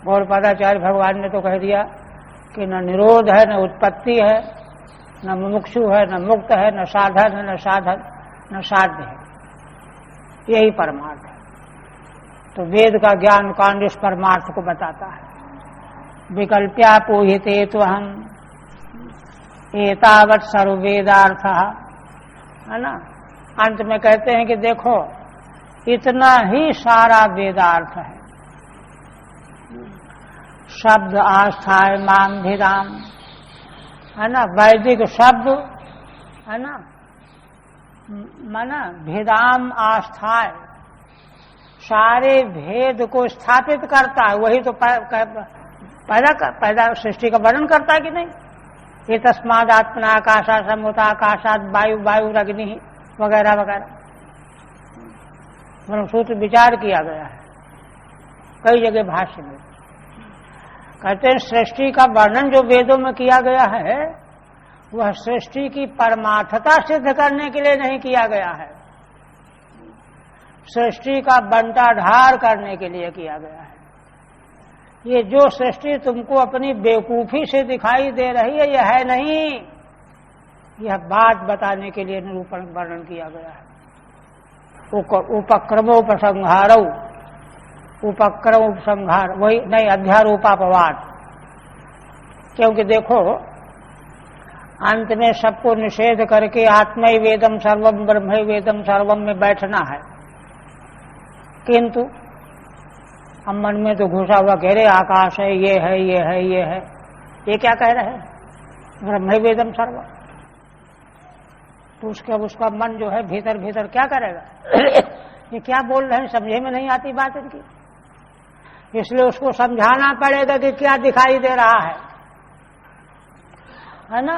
गौड़पादाचार्य भगवान ने तो कह दिया कि न निरोध है, न उत्पत्ति है, न मुमुक्षु है, न मुक्त है, न साधन है, न साधन, न साध्य है। यही परमार्थ है। तो वेद का ज्ञान कांड इस परमार्थ को बताता है। विकल्प्या पोहिते तो हम एतावत सर्ववेदार्थ, है ना। अंत में कहते हैं कि देखो इतना ही सारा वेदार्थ है। शब्द आस्थाय माम भिदाम, है ना। वैदिक शब्द, है ना, माना भेदाम आस्थाय, सारे भेद को स्थापित करता है। वही तो पैदा सृष्टि का वर्णन करता है कि नहीं। ये तस्माद आत्मना आकाशा समुता आकाशात वायु वायु अग्नि वगैरह वगैरह सूत्र विचार किया गया है कई जगह भाष्य में। कहते हैं सृष्टि का वर्णन जो वेदों में किया गया है वह सृष्टि की परमार्थता सिद्ध करने के लिए नहीं किया गया है, सृष्टि का बंटाढार करने के लिए किया गया है। ये जो सृष्टि तुमको अपनी बेवकूफी से दिखाई दे रही है यह है नहीं, यह बात बताने के लिए निरूपण वर्णन किया गया है। उपक्रमोपसंहारो, उपक्रम उपसंहार वही नहीं, अध्यारोपापवाद। क्योंकि देखो अंत में सबको निषेध करके आत्मै वेदम सर्वम ब्रह्मै वेदम सर्वम में बैठना है, किंतु हम मन में तो घुसा हुआ कह रहे आकाश है, ये है, ये है, ये है। ये क्या कह रहे हैं, ब्रह्मै वेदम सर्वम। तो उसका मन जो है भीतर भीतर क्या करेगा ये क्या बोल रहे हैं, समझे में नहीं आती बात इनकी। इसलिए उसको समझाना पड़ेगा कि क्या दिखाई दे रहा है ना।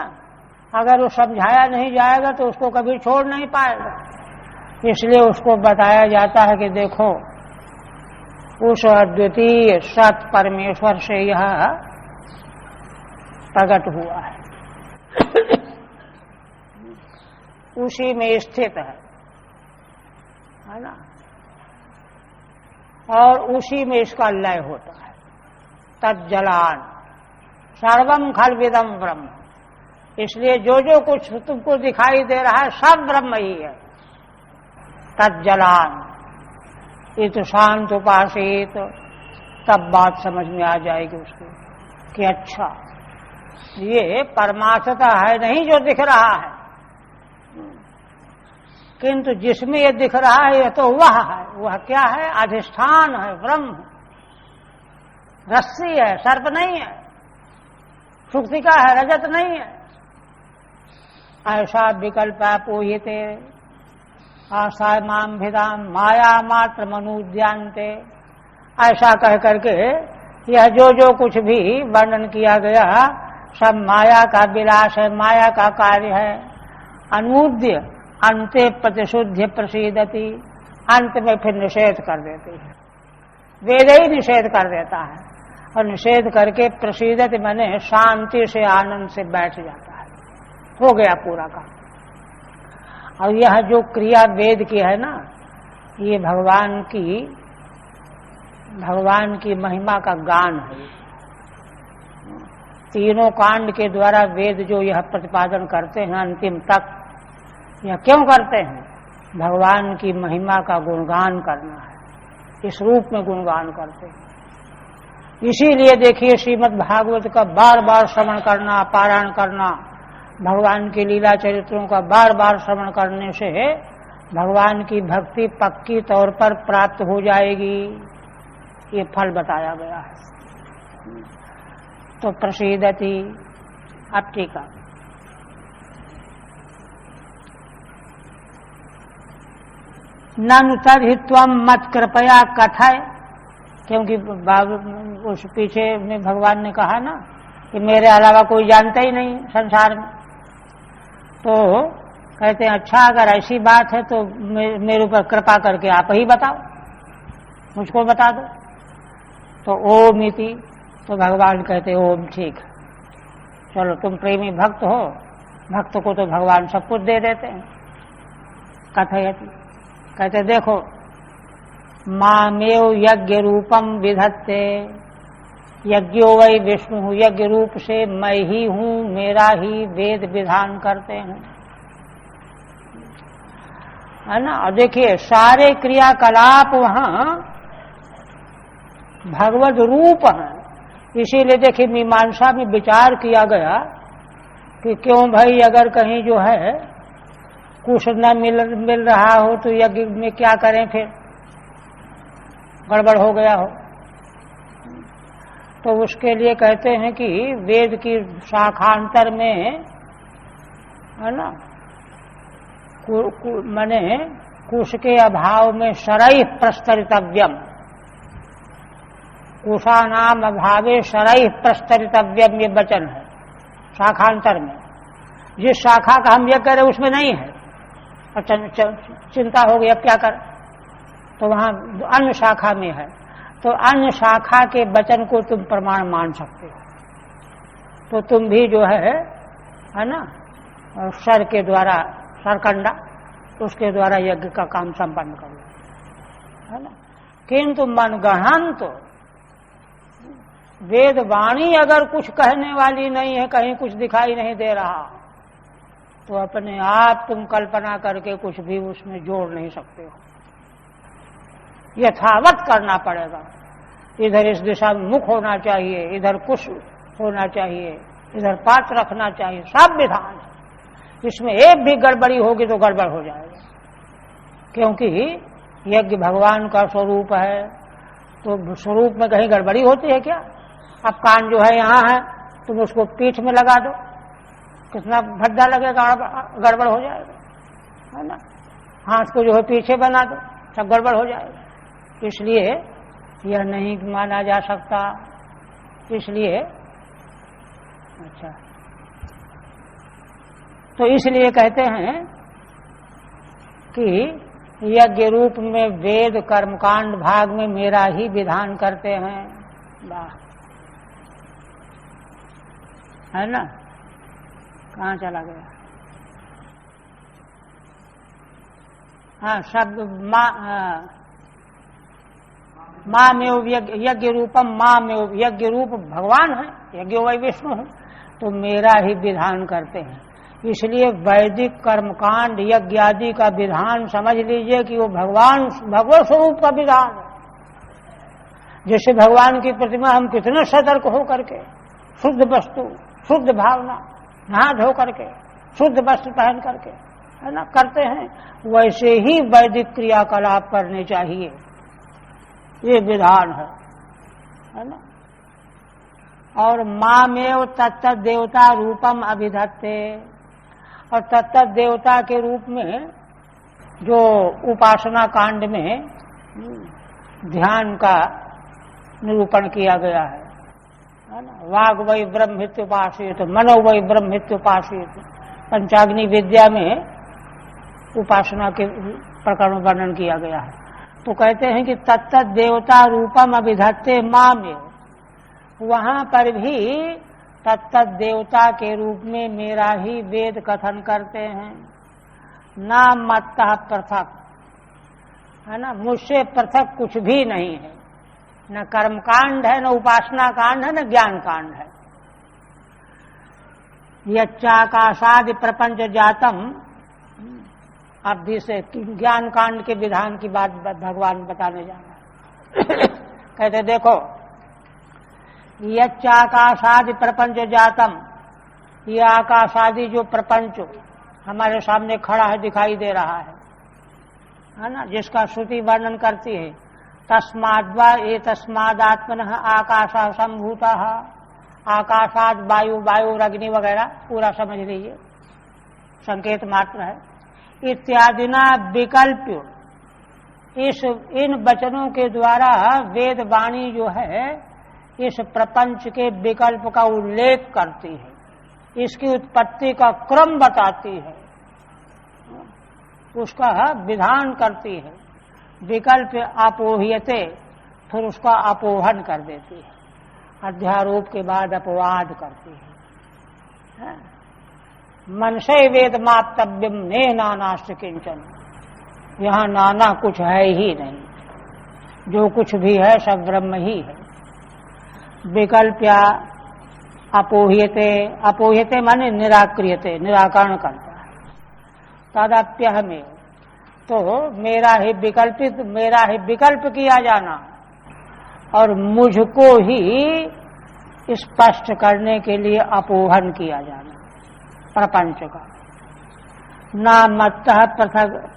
अगर वो समझाया नहीं जाएगा तो उसको कभी छोड़ नहीं पाएगा। इसलिए उसको बताया जाता है कि देखो उस अद्वितीय सत परमेश्वर से यह प्रकट हुआ है, उसी में स्थित है ना, और उसी में इसका लय होता है। तज्जलान सर्वम खल्विदम ब्रह्म। इसलिए जो जो कुछ तुमको दिखाई दे रहा है सब ब्रह्म ही है। तज्जलान इत शांत उपासित, तब बात समझ में आ जाएगी उसको कि अच्छा ये परमार्थता है नहीं जो दिख रहा है, किंतु जिसमें ये दिख रहा है ये तो वह है। वह क्या है, अधिष्ठान है, ब्रह्म, रस्सी है, सर्प नहीं है, सुक्तिका है, रजत नहीं है। ऐसा विकल्प पोहिते आशा माम भिदाम माया मात्र मनुद्यांते। ऐसा कह करके यह जो जो कुछ भी वर्णन किया गया सब माया का विलास है, माया का कार्य है। अनुद्य अंते प्रतिशुद्ध प्रसिद्धति, अंत में फिर निषेध कर देती है। वेद ही निषेध कर देता है, और निषेध करके प्रसिद्धति माने शांति से आनंद से बैठ जाता है। हो गया पूरा काम। और यह जो क्रिया वेद की है ना, ये भगवान की भगवान की महिमा का गान है। तीनों कांड के द्वारा वेद जो यह प्रतिपादन करते हैं अंतिम तक, यह क्यों करते हैं? भगवान की महिमा का गुणगान करना है, इस रूप में गुणगान करते हैं। इसीलिए देखिए श्रीमद् भागवत का बार बार श्रवण करना, पारायण करना, भगवान के लीला चरित्रों का बार बार श्रवण करने से भगवान की भक्ति पक्की तौर पर प्राप्त हो जाएगी, ये फल बताया गया है। तो प्रसीदति, अब टीका। ननु तद्धि त्वं मत कृपया कथय, क्योंकि उस पीछे में भगवान ने कहा ना कि मेरे अलावा कोई जानता ही नहीं संसार में। तो कहते हैं अच्छा अगर ऐसी बात है तो मेरे ऊपर कृपा करके आप ही बताओ, मुझको बता दो। तो ओम इति, तो भगवान कहते ओम ठीक है, चलो तुम प्रेमी भक्त हो, भक्त को तो भगवान सब कुछ दे देते हैं। कथयति, कहते देखो मामेव यज्ञ रूपम विधत्ते, यज्ञो वै विष्णु, यज्ञ रूप से मैं ही हूं, मेरा ही वेद विधान करते हैं, है ना। और देखिए सारे क्रियाकलाप वहां भगवद रूप हैं। इसीलिए देखिए मीमांसा में विचार किया गया कि क्यों भाई अगर कहीं जो है कुछ न मिल रहा हो तो यज्ञ में क्या करें, फिर गड़बड़ हो गया हो। तो उसके लिए कहते हैं कि वेद की शाखांतर में, है ना, माने कुश के अभाव में शरैः प्रस्तरितव्यम, कुशानाम अभावे शरैः प्रस्तरितव्यम, ये वचन है शाखांतर में। जिस शाखा का हम यज्ञ करें उसमें नहीं है, चिंता हो गई अब क्या कर, तो वहां अन्य शाखा में है, तो अन्य शाखा के वचन को तुम प्रमाण मान सकते हो। तो तुम भी जो है ना, सर के द्वारा, सरकंडा, उसके द्वारा यज्ञ का काम संपन्न करो, है ना। किंतु मनगढ़ंत तो वेद वाणी अगर कुछ कहने वाली नहीं है, कहीं कुछ दिखाई नहीं दे रहा, तो अपने आप तुम कल्पना करके कुछ भी उसमें जोड़ नहीं सकते हो, यथावत करना पड़ेगा। इधर इस दिशा में मुख होना चाहिए, इधर कुश होना चाहिए, इधर पात्र रखना चाहिए, सब विधान। इसमें एक भी गड़बड़ी होगी तो गड़बड़ हो जाएगा, क्योंकि यज्ञ भगवान का स्वरूप है। तो स्वरूप में कहीं गड़बड़ी होती है क्या? अब कान जो है यहाँ है, तुम उसको पीठ में लगा दो, कितना भद्दा लगेगा, गड़बड़ हो जाएगा, है ना। हाथ को जो है पीछे बना दो, सब गड़बड़ हो जाएगा। इसलिए यह नहीं माना जा सकता। इसलिए अच्छा, तो इसलिए कहते हैं कि यज्ञ रूप में वेद कर्मकांड भाग में मेरा ही विधान करते हैं, वाह, है ना। कहाँ चला गया? हाँ, शब्द माँ में यज्ञ रूपम, माँ में यज्ञ रूप भगवान है, यज्ञ वै विष्णु है, तो मेरा ही विधान करते हैं। इसलिए वैदिक कर्मकांड यज्ञ आदि का विधान समझ लीजिए कि वो भगवत स्वरूप का विधान है। जैसे भगवान की प्रतिमा हम कितने सतर्क हो करके, शुद्ध वस्तु, शुद्ध भावना, नहा धो करके, शुद्ध वस्त्र पहन करके, है ना, करते हैं, वैसे ही वैदिक क्रियाकलाप करने चाहिए, ये विधान है ना। और मामेव तत्त देवता रूपम अभिधत्ते, और तत्त देवता के रूप में जो उपासना कांड में ध्यान का निरूपण किया गया है ना। वाग वै ब्रह्मित्युपासित, मनो वै ब्रह्मित्युपासित, पंचाग्नि विद्या में उपासना के प्रकरण वर्णन किया गया है। तो कहते हैं कि तत्त देवता रूपम अभिधत्ते मामेव, वहां पर भी तत्त देवता के रूप में मेरा ही वेद कथन करते हैं। ना मत्तः पृथक, है ना, मुझसे पृथक कुछ भी नहीं है, न कर्म कांड है, न उपासना कांड है, न ज्ञान कांड है। यच्चाकाशादि प्रपंच जातम, अवधि से ज्ञान कांड के विधान की बात भगवान बताने जा रहे हैं। कहते देखो, यच्चाकाशादि प्रपंच जातम, ये आकाशादि जो प्रपंच हमारे सामने खड़ा है, दिखाई दे रहा है ना, जिसका श्रुति वर्णन करती है, तस्माद्वा ये तस्मादात्मनः आकाशा संभूतः, आकाशाद वायु, वायु अग्नि वगैरह पूरा समझ लीजिए, संकेत मात्र है। इत्यादि ना विकल्प, इन वचनों के द्वारा वेद वाणी जो है इस प्रपंच के विकल्प का उल्लेख करती है, इसकी उत्पत्ति का क्रम बताती है, उसका विधान करती है। विकल्प अपोह्यते, फिर उसका अपोहन कर देती है, अध्यारोप के बाद अपवाद करती है। मनसे वेद माप्तव्यम ने नानाश्च किंचन, यहाँ नाना कुछ है ही नहीं, जो कुछ भी है सब ब्रह्म ही है। विकल्प्या अपोह्यते, अपोह्यते माने निराक्रियते, निराकरण करता है। तदप्यहमेव, तो मेरा ही विकल्पित, मेरा ही विकल्प किया जाना और मुझको ही स्पष्ट करने के लिए अपोहन किया जाना प्रपंच का। ना मत्तः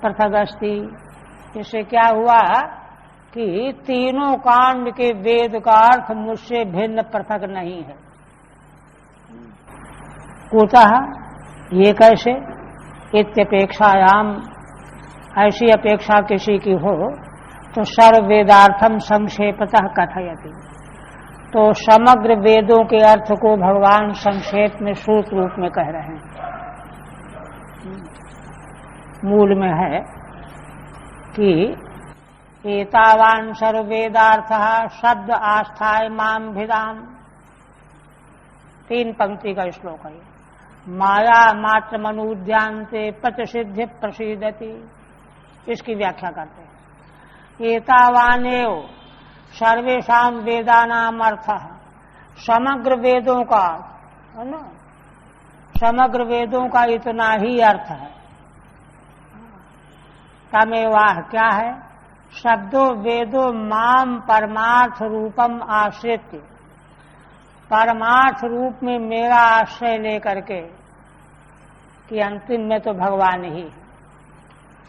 पृथग अस्ति, इससे क्या हुआ कि तीनों कांड के वेद का अर्थ मुझसे भिन्न पृथक नहीं है। कुतः, ये कैसे? इत्यपेक्षायाम, ऐसी अपेक्षा किसी की हो तो सर्व वेदार्थम संक्षेपतः कथयति, तो समग्र वेदों के अर्थ को भगवान संक्षेप में श्रुत रूप में कह रहे हैं। मूल में है कि एतावान सर्व वेदार्थः शब्द आस्थाय माम भिदाम, 3 पंक्ति का श्लोक है। माया मात्र मनुद्यांते पच सिद्धि प्रसिद्धति, इसकी व्याख्या करते हैं। एतावानेव सर्वेषां वेदानाम अर्थः, समग्र वेदों का है ना, समग्र वेदों का इतना ही अर्थ है। तमेवाह क्या है? शब्दों वेदों माम परमार्थ रूपम आश्रित, परमार्थ रूप में मेरा आश्रय लेकर के, कि अंतिम में तो भगवान ही,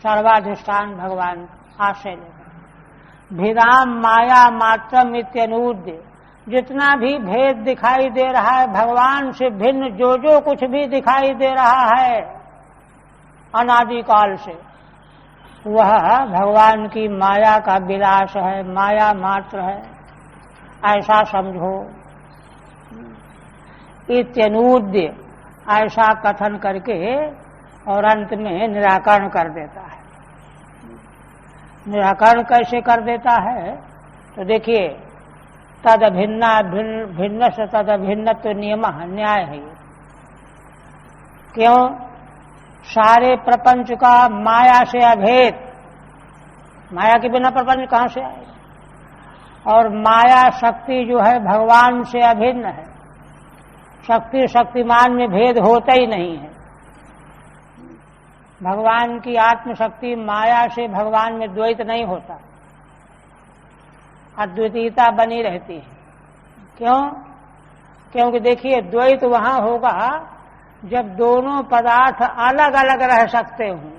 सर्वाधिष्ठान भगवान आश्रय लेकर। भिदाम माया मात्रम इत्यनूद्य, जितना भी भेद दिखाई दे रहा है भगवान से भिन्न, जो कुछ भी दिखाई दे रहा है अनादिकाल से, वह भगवान की माया का विलास है, माया मात्र है, ऐसा समझो। इत्यनूद्य, ऐसा कथन करके और अंत में निराकरण कर देता है। निराकरण कैसे कर देता है? तो देखिए, तद भिन्ना भिन्न से तद भिन्नत्व नियम न्याय है। क्यों? सारे प्रपंच का माया से अभेद, माया के बिना प्रपंच कहां से आए? और माया शक्ति जो है भगवान से अभिन्न है, शक्ति शक्तिमान में भेद होता ही नहीं है। भगवान की आत्मशक्ति माया से भगवान में द्वैत नहीं होता, अद्वितीयता बनी रहती है। क्यों? क्योंकि देखिए, द्वैत वहां होगा जब दोनों पदार्थ अलग अलग रह सकते हों,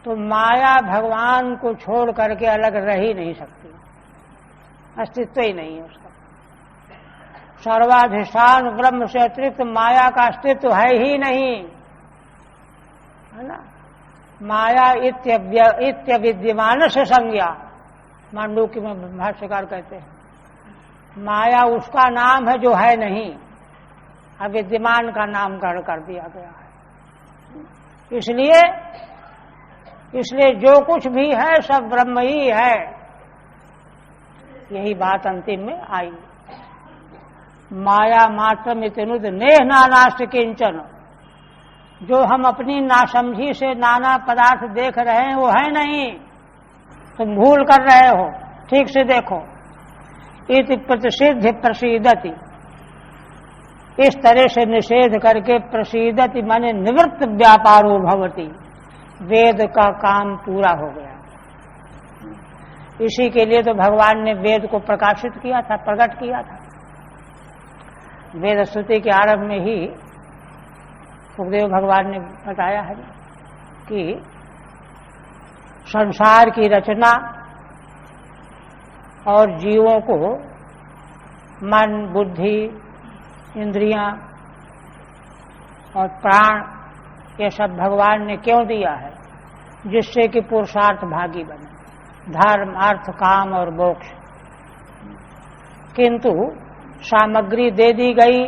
तो माया भगवान को छोड़ करके अलग रह ही नहीं सकती, अस्तित्व ही नहीं है उसका। सर्वाधिष्ठान ब्रह्म से अतिरिक्त माया का अस्तित्व है ही नहीं, है ना। माया इत्य विद्यमान से संज्ञा, मांडूक्य में भाष्यकार कहते हैं, माया उसका नाम है जो है नहीं, अविद्यमान का नामकरण कर दिया गया है। इसलिए जो कुछ भी है सब ब्रह्म ही है, यही बात अंतिम में आई। माया मात्र मितनुद नेह नानाश्च किंचन, जो हम अपनी नासमझी से नाना पदार्थ देख रहे हैं वो है नहीं, तुम भूल कर रहे हो। ठीक से देखो, इति प्रतिषिद्ध प्रसीदति, इस तरह से निषेध करके प्रसीदति माने निवृत्त व्यापारो भवति, वेद का काम पूरा हो गया। इसी के लिए तो भगवान ने वेद को प्रकाशित किया था, प्रकट किया था। वेद स्तुति के आरंभ में ही सुखदेव भगवान ने बताया है कि संसार की रचना और जीवों को मन, बुद्धि, इंद्रियां और प्राण ये सब भगवान ने क्यों दिया है? जिससे कि पुरुषार्थ भागी बने, धर्म, अर्थ, काम और मोक्ष। किंतु सामग्री दे दी गई,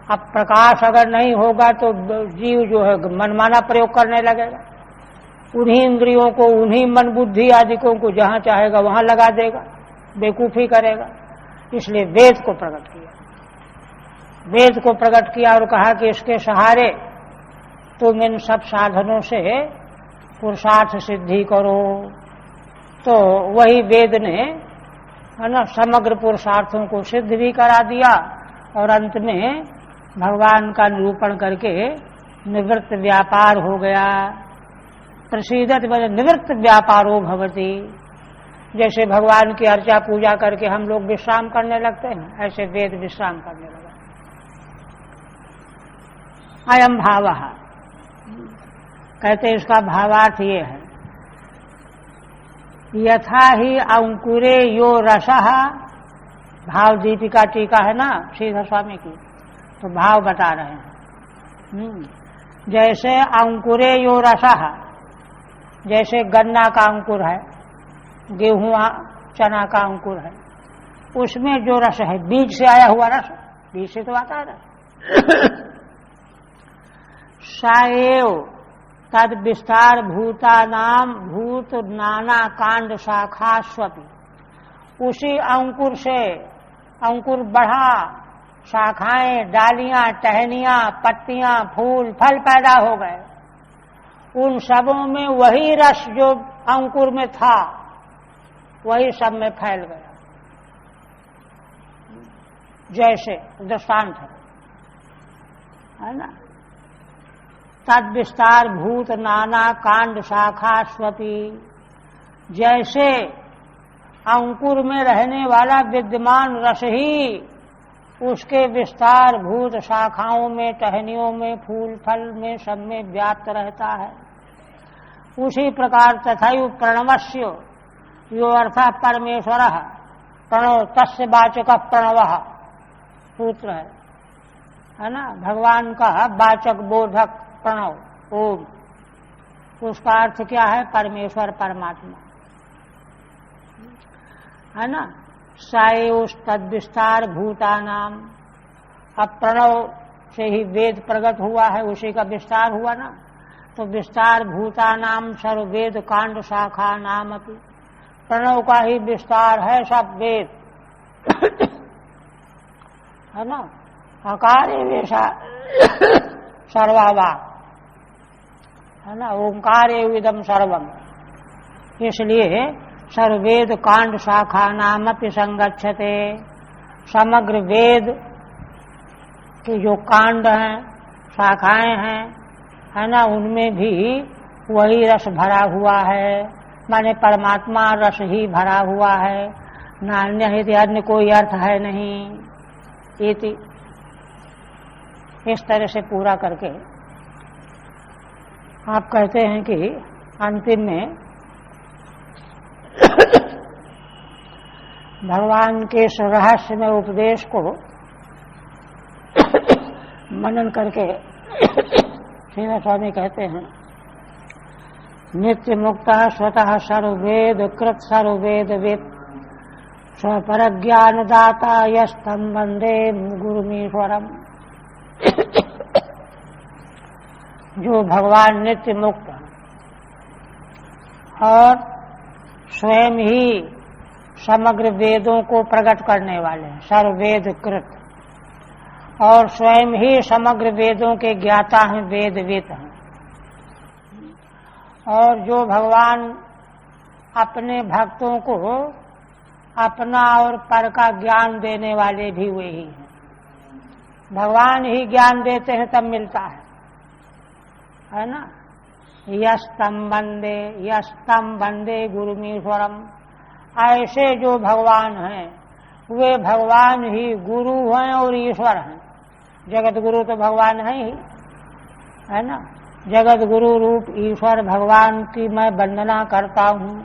अब प्रकाश अगर नहीं होगा तो जीव जो है मनमाना प्रयोग करने लगेगा, उन्हीं इंद्रियों को, उन्हीं मन बुद्धि आदिकों को जहां चाहेगा वहां लगा देगा, बेवकूफी करेगा। इसलिए वेद को प्रकट किया, वेद को प्रकट किया और कहा कि इसके सहारे तुम इन सब साधनों से पुरुषार्थ सिद्धि करो। तो वही वेद ने, है ना, समग्र पुरुषार्थों को सिद्ध भी करा दिया और अंत में भगवान का निरूपण करके निवृत्त व्यापार हो गया। प्रसीदत बने निवृत्त व्यापारो भवति, जैसे भगवान की अर्चा पूजा करके हम लोग विश्राम करने लगते हैं, ऐसे वेद विश्राम करने लगा। अयम भावः, कहते इसका भावार्थ ये है, यथा ही अंकुरे यो रसः, भाव दीपिका टीका है ना श्रीधर स्वामी की, तो भाव बता रहे हैं। जैसे अंकुरे यो रसः, जैसे गन्ना का अंकुर है, गेहूं चना का अंकुर है, उसमें जो रस है बीज से आया हुआ रस, बीज से तो आता है ना। साएव तद विस्तार भूता नाम भूत नाना कांड शाखा स्वपि, उसी अंकुर से अंकुर बढ़ा, शाखाएं, डालियां, टहनियां, पत्तियां, फूल, फल पैदा हो गए। उन सबों में वही रस जो अंकुर में था वही सब में फैल गया। जैसे दृष्टांत है ना, तद विस्तार भूत नाना कांड शाखा स्वपि, जैसे अंकुर में रहने वाला विद्यमान रस ही उसके विस्तार भूत शाखाओं में, टहनियों में, फूल फल में, सब में व्याप्त रहता है। उसी प्रकार तथैव प्रणवस्य यो अर्थ परमेश्वर, प्रणव तस्य वाचक प्रणव सूत्र है ना, भगवान का वाचक बोधक प्रणव ओम, उसका अर्थ क्या है? परमेश्वर, परमात्मा, है ना। साएव तद विस्तार भूतानाम, अब प्रणव से ही वेद प्रकट हुआ है, उसी का विस्तार हुआ ना, तो विस्तार भूतानाम सर्ववेद कांड शाखा नाम अपि, प्रणव का ही विस्तार है सब वेद, है ना। अकारे वेशा सर्वावा, है ना, ओंकार एवं सर्वम, इसलिए सर्ववेद कांड शाखा नाम अपि संगच्छते, समग्र वेद के जो कांड हैं, शाखाएं हैं, है ना, उनमें भी वही रस भरा हुआ है, माने परमात्मा रस ही भरा हुआ है, नान्य हित अन्य कोई अर्थ है नहीं। इति इस तरह से पूरा करके आप कहते हैं कि अंतिम में भगवान के इस रहस्यमय उपदेश को मनन करके श्रीधर स्वामी कहते हैं, नित्य मुक्त स्वतः सर्ववेद कृत सर्ववेद वेद स्वपर ज्ञानदाता यस्तम वंदे गुरुमीश्वरम। जो भगवान नित्य मुक्त और स्वयं ही समग्र वेदों को प्रकट करने वाले हैं, सर्ववेद कृत, और स्वयं ही समग्र वेदों के ज्ञाता हैं, वेदविद हैं, और जो भगवान अपने भक्तों को अपना और पर का ज्ञान देने वाले भी वही हैं। भगवान ही ज्ञान देते हैं तब मिलता है ना। यस्तम वंदे गुरुमीश्वरम, ऐसे जो भगवान हैं वे भगवान ही गुरु हैं और ईश्वर हैं। जगत गुरु तो भगवान है ना। जगत गुरु रूप ईश्वर भगवान की मैं वंदना करता हूँ,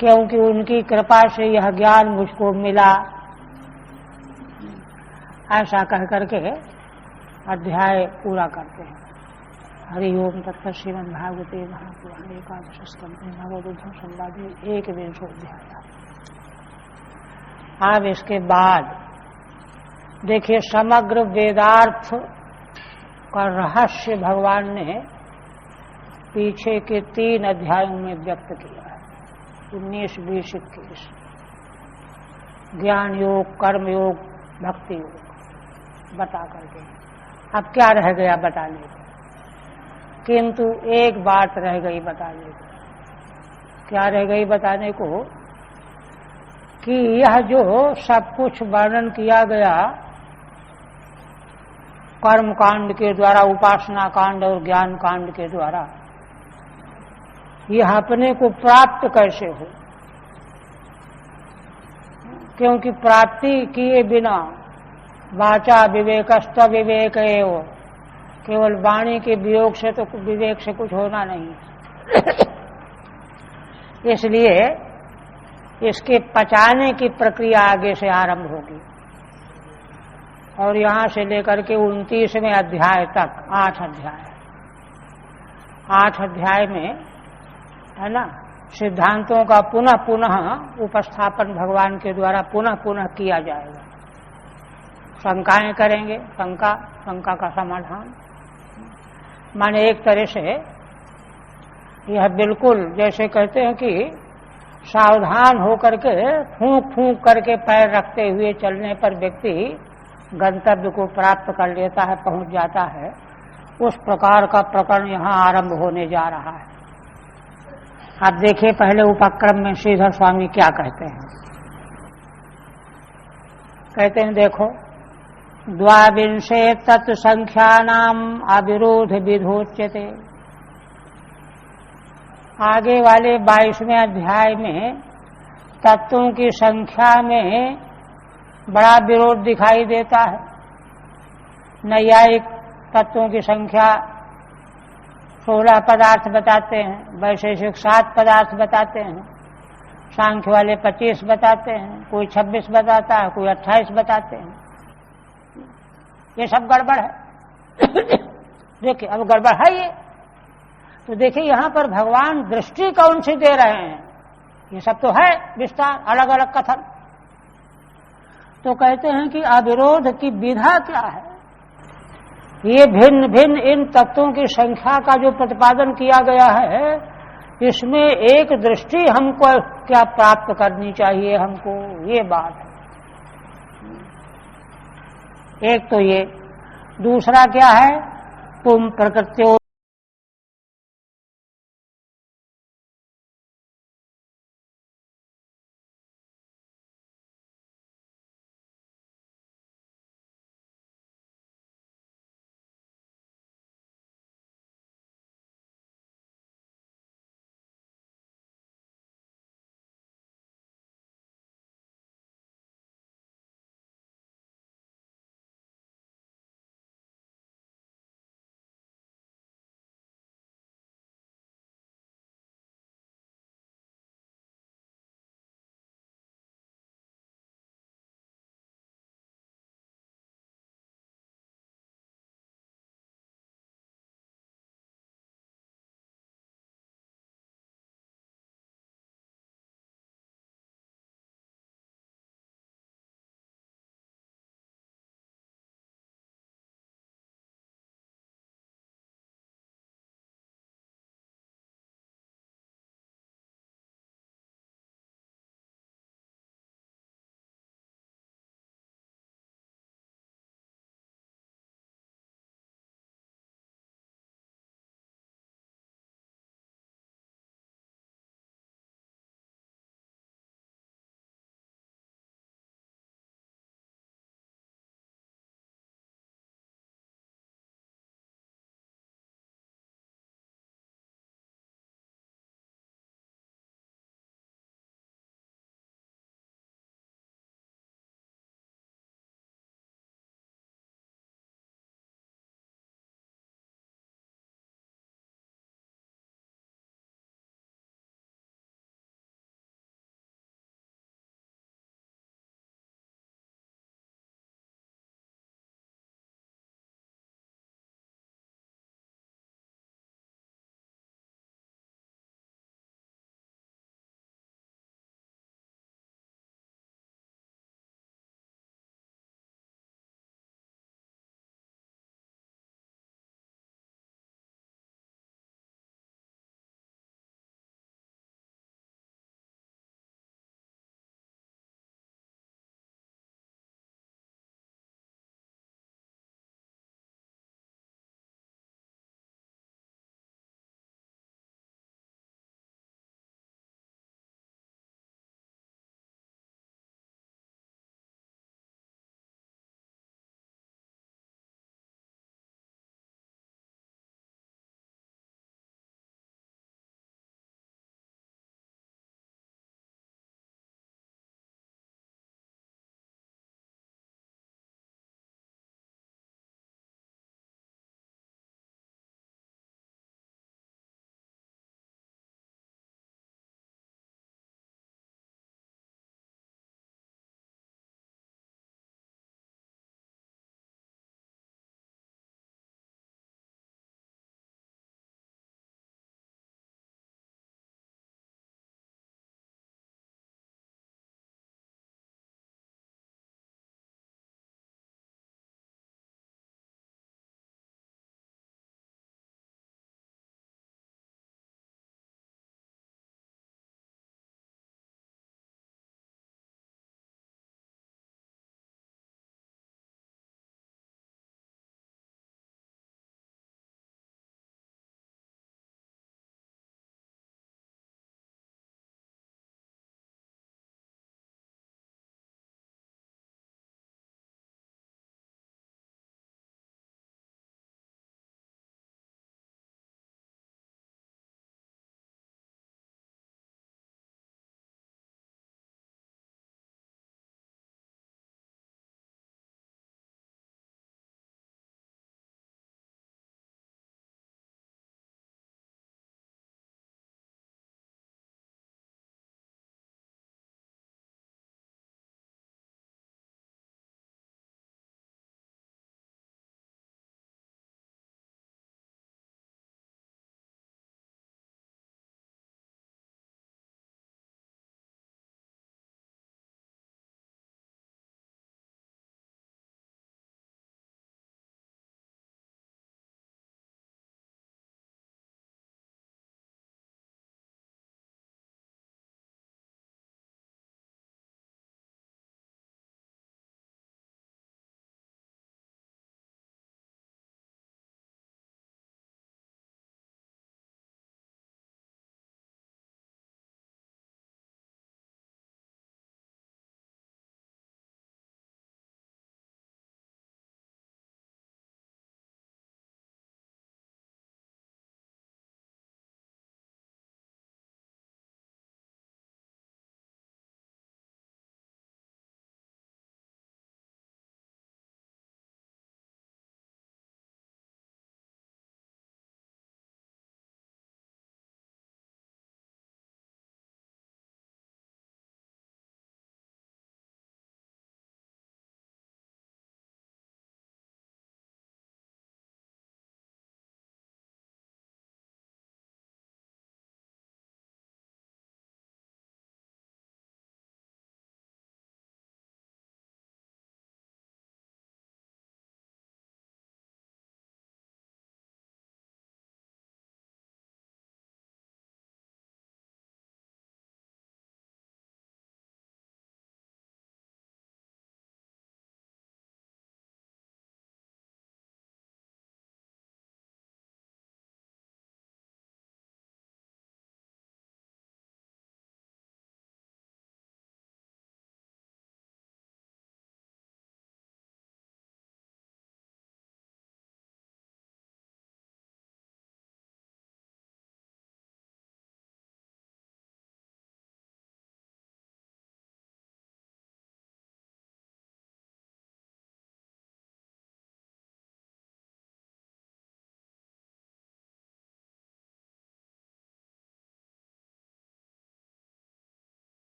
क्योंकि उनकी कृपा से यह ज्ञान मुझको मिला। ऐसा कह करके अध्याय पूरा करते हैं। हरि ओम तत्सत। श्रीमद्भागवते महापुराणे एकादश स्कंधे भगवद्गीता संवादे 1 अध्याय। अब इसके बाद देखिए समग्र वेदार्थ का रहस्य भगवान ने पीछे के 3 अध्यायों में व्यक्त किया है। 19, 20, 21 ज्ञान योग, कर्म योग, भक्ति योग बता करके अब क्या रह गया बताने को। किंतु एक बात रह गई बताने को। क्या रह गई बताने को कि यह जो सब कुछ वर्णन किया गया कर्म कांड के द्वारा, उपासना कांड और ज्ञान कांड के द्वारा, यह अपने को प्राप्त कैसे हो। क्योंकि प्राप्ति किए बिना वाचा विवेकस्त विवेक एव, केवल वाणी के वियोग से तो विवेक से कुछ होना नहीं। इसलिए इसके पचाने की प्रक्रिया आगे से आरंभ होगी। और यहां से लेकर के 29वें अध्याय तक 8 अध्याय, 8 अध्याय में है ना सिद्धांतों का पुनः पुनः उपस्थापन भगवान के द्वारा पुनः पुनः किया जाएगा। शंकाएं करेंगे, शंका का समाधान। माने एक तरह से यह बिल्कुल जैसे कहते हैं कि सावधान होकर के फूंक फूंक करके पैर रखते हुए चलने पर व्यक्ति गंतव्य को प्राप्त कर लेता है, पहुंच जाता है। उस प्रकार का प्रकरण यहाँ आरंभ होने जा रहा है। आप देखिए पहले उपक्रम में श्रीधर स्वामी क्या कहते हैं। कहते हैं देखो, द्वाविंशे तत्संख्यानाम अविरोध विधोच्यते। आगे वाले 22वें अध्याय में तत्वों की संख्या में बड़ा विरोध दिखाई देता है। नैयायिक तत्वों की संख्या 16 पदार्थ बताते हैं, वैशेषिक 7 पदार्थ बताते हैं, सांख्य वाले 25 बताते हैं, कोई 26 बताता है, कोई 28 बताते हैं। ये सब गड़बड़ है। देखिए अब गड़बड़ है ये तो देखिए यहाँ पर भगवान दृष्टि कौन सी दे रहे हैं। ये सब तो है विस्तार, अलग अलग कथन। तो कहते हैं कि अविरोध की विधा क्या है। ये भिन्न भिन्न इन तत्वों की संख्या का जो प्रतिपादन किया गया है, इसमें एक दृष्टि हमको क्या प्राप्त करनी चाहिए हमको, ये बात है। एक तो ये, दूसरा क्या है, तुम प्रकृत्यो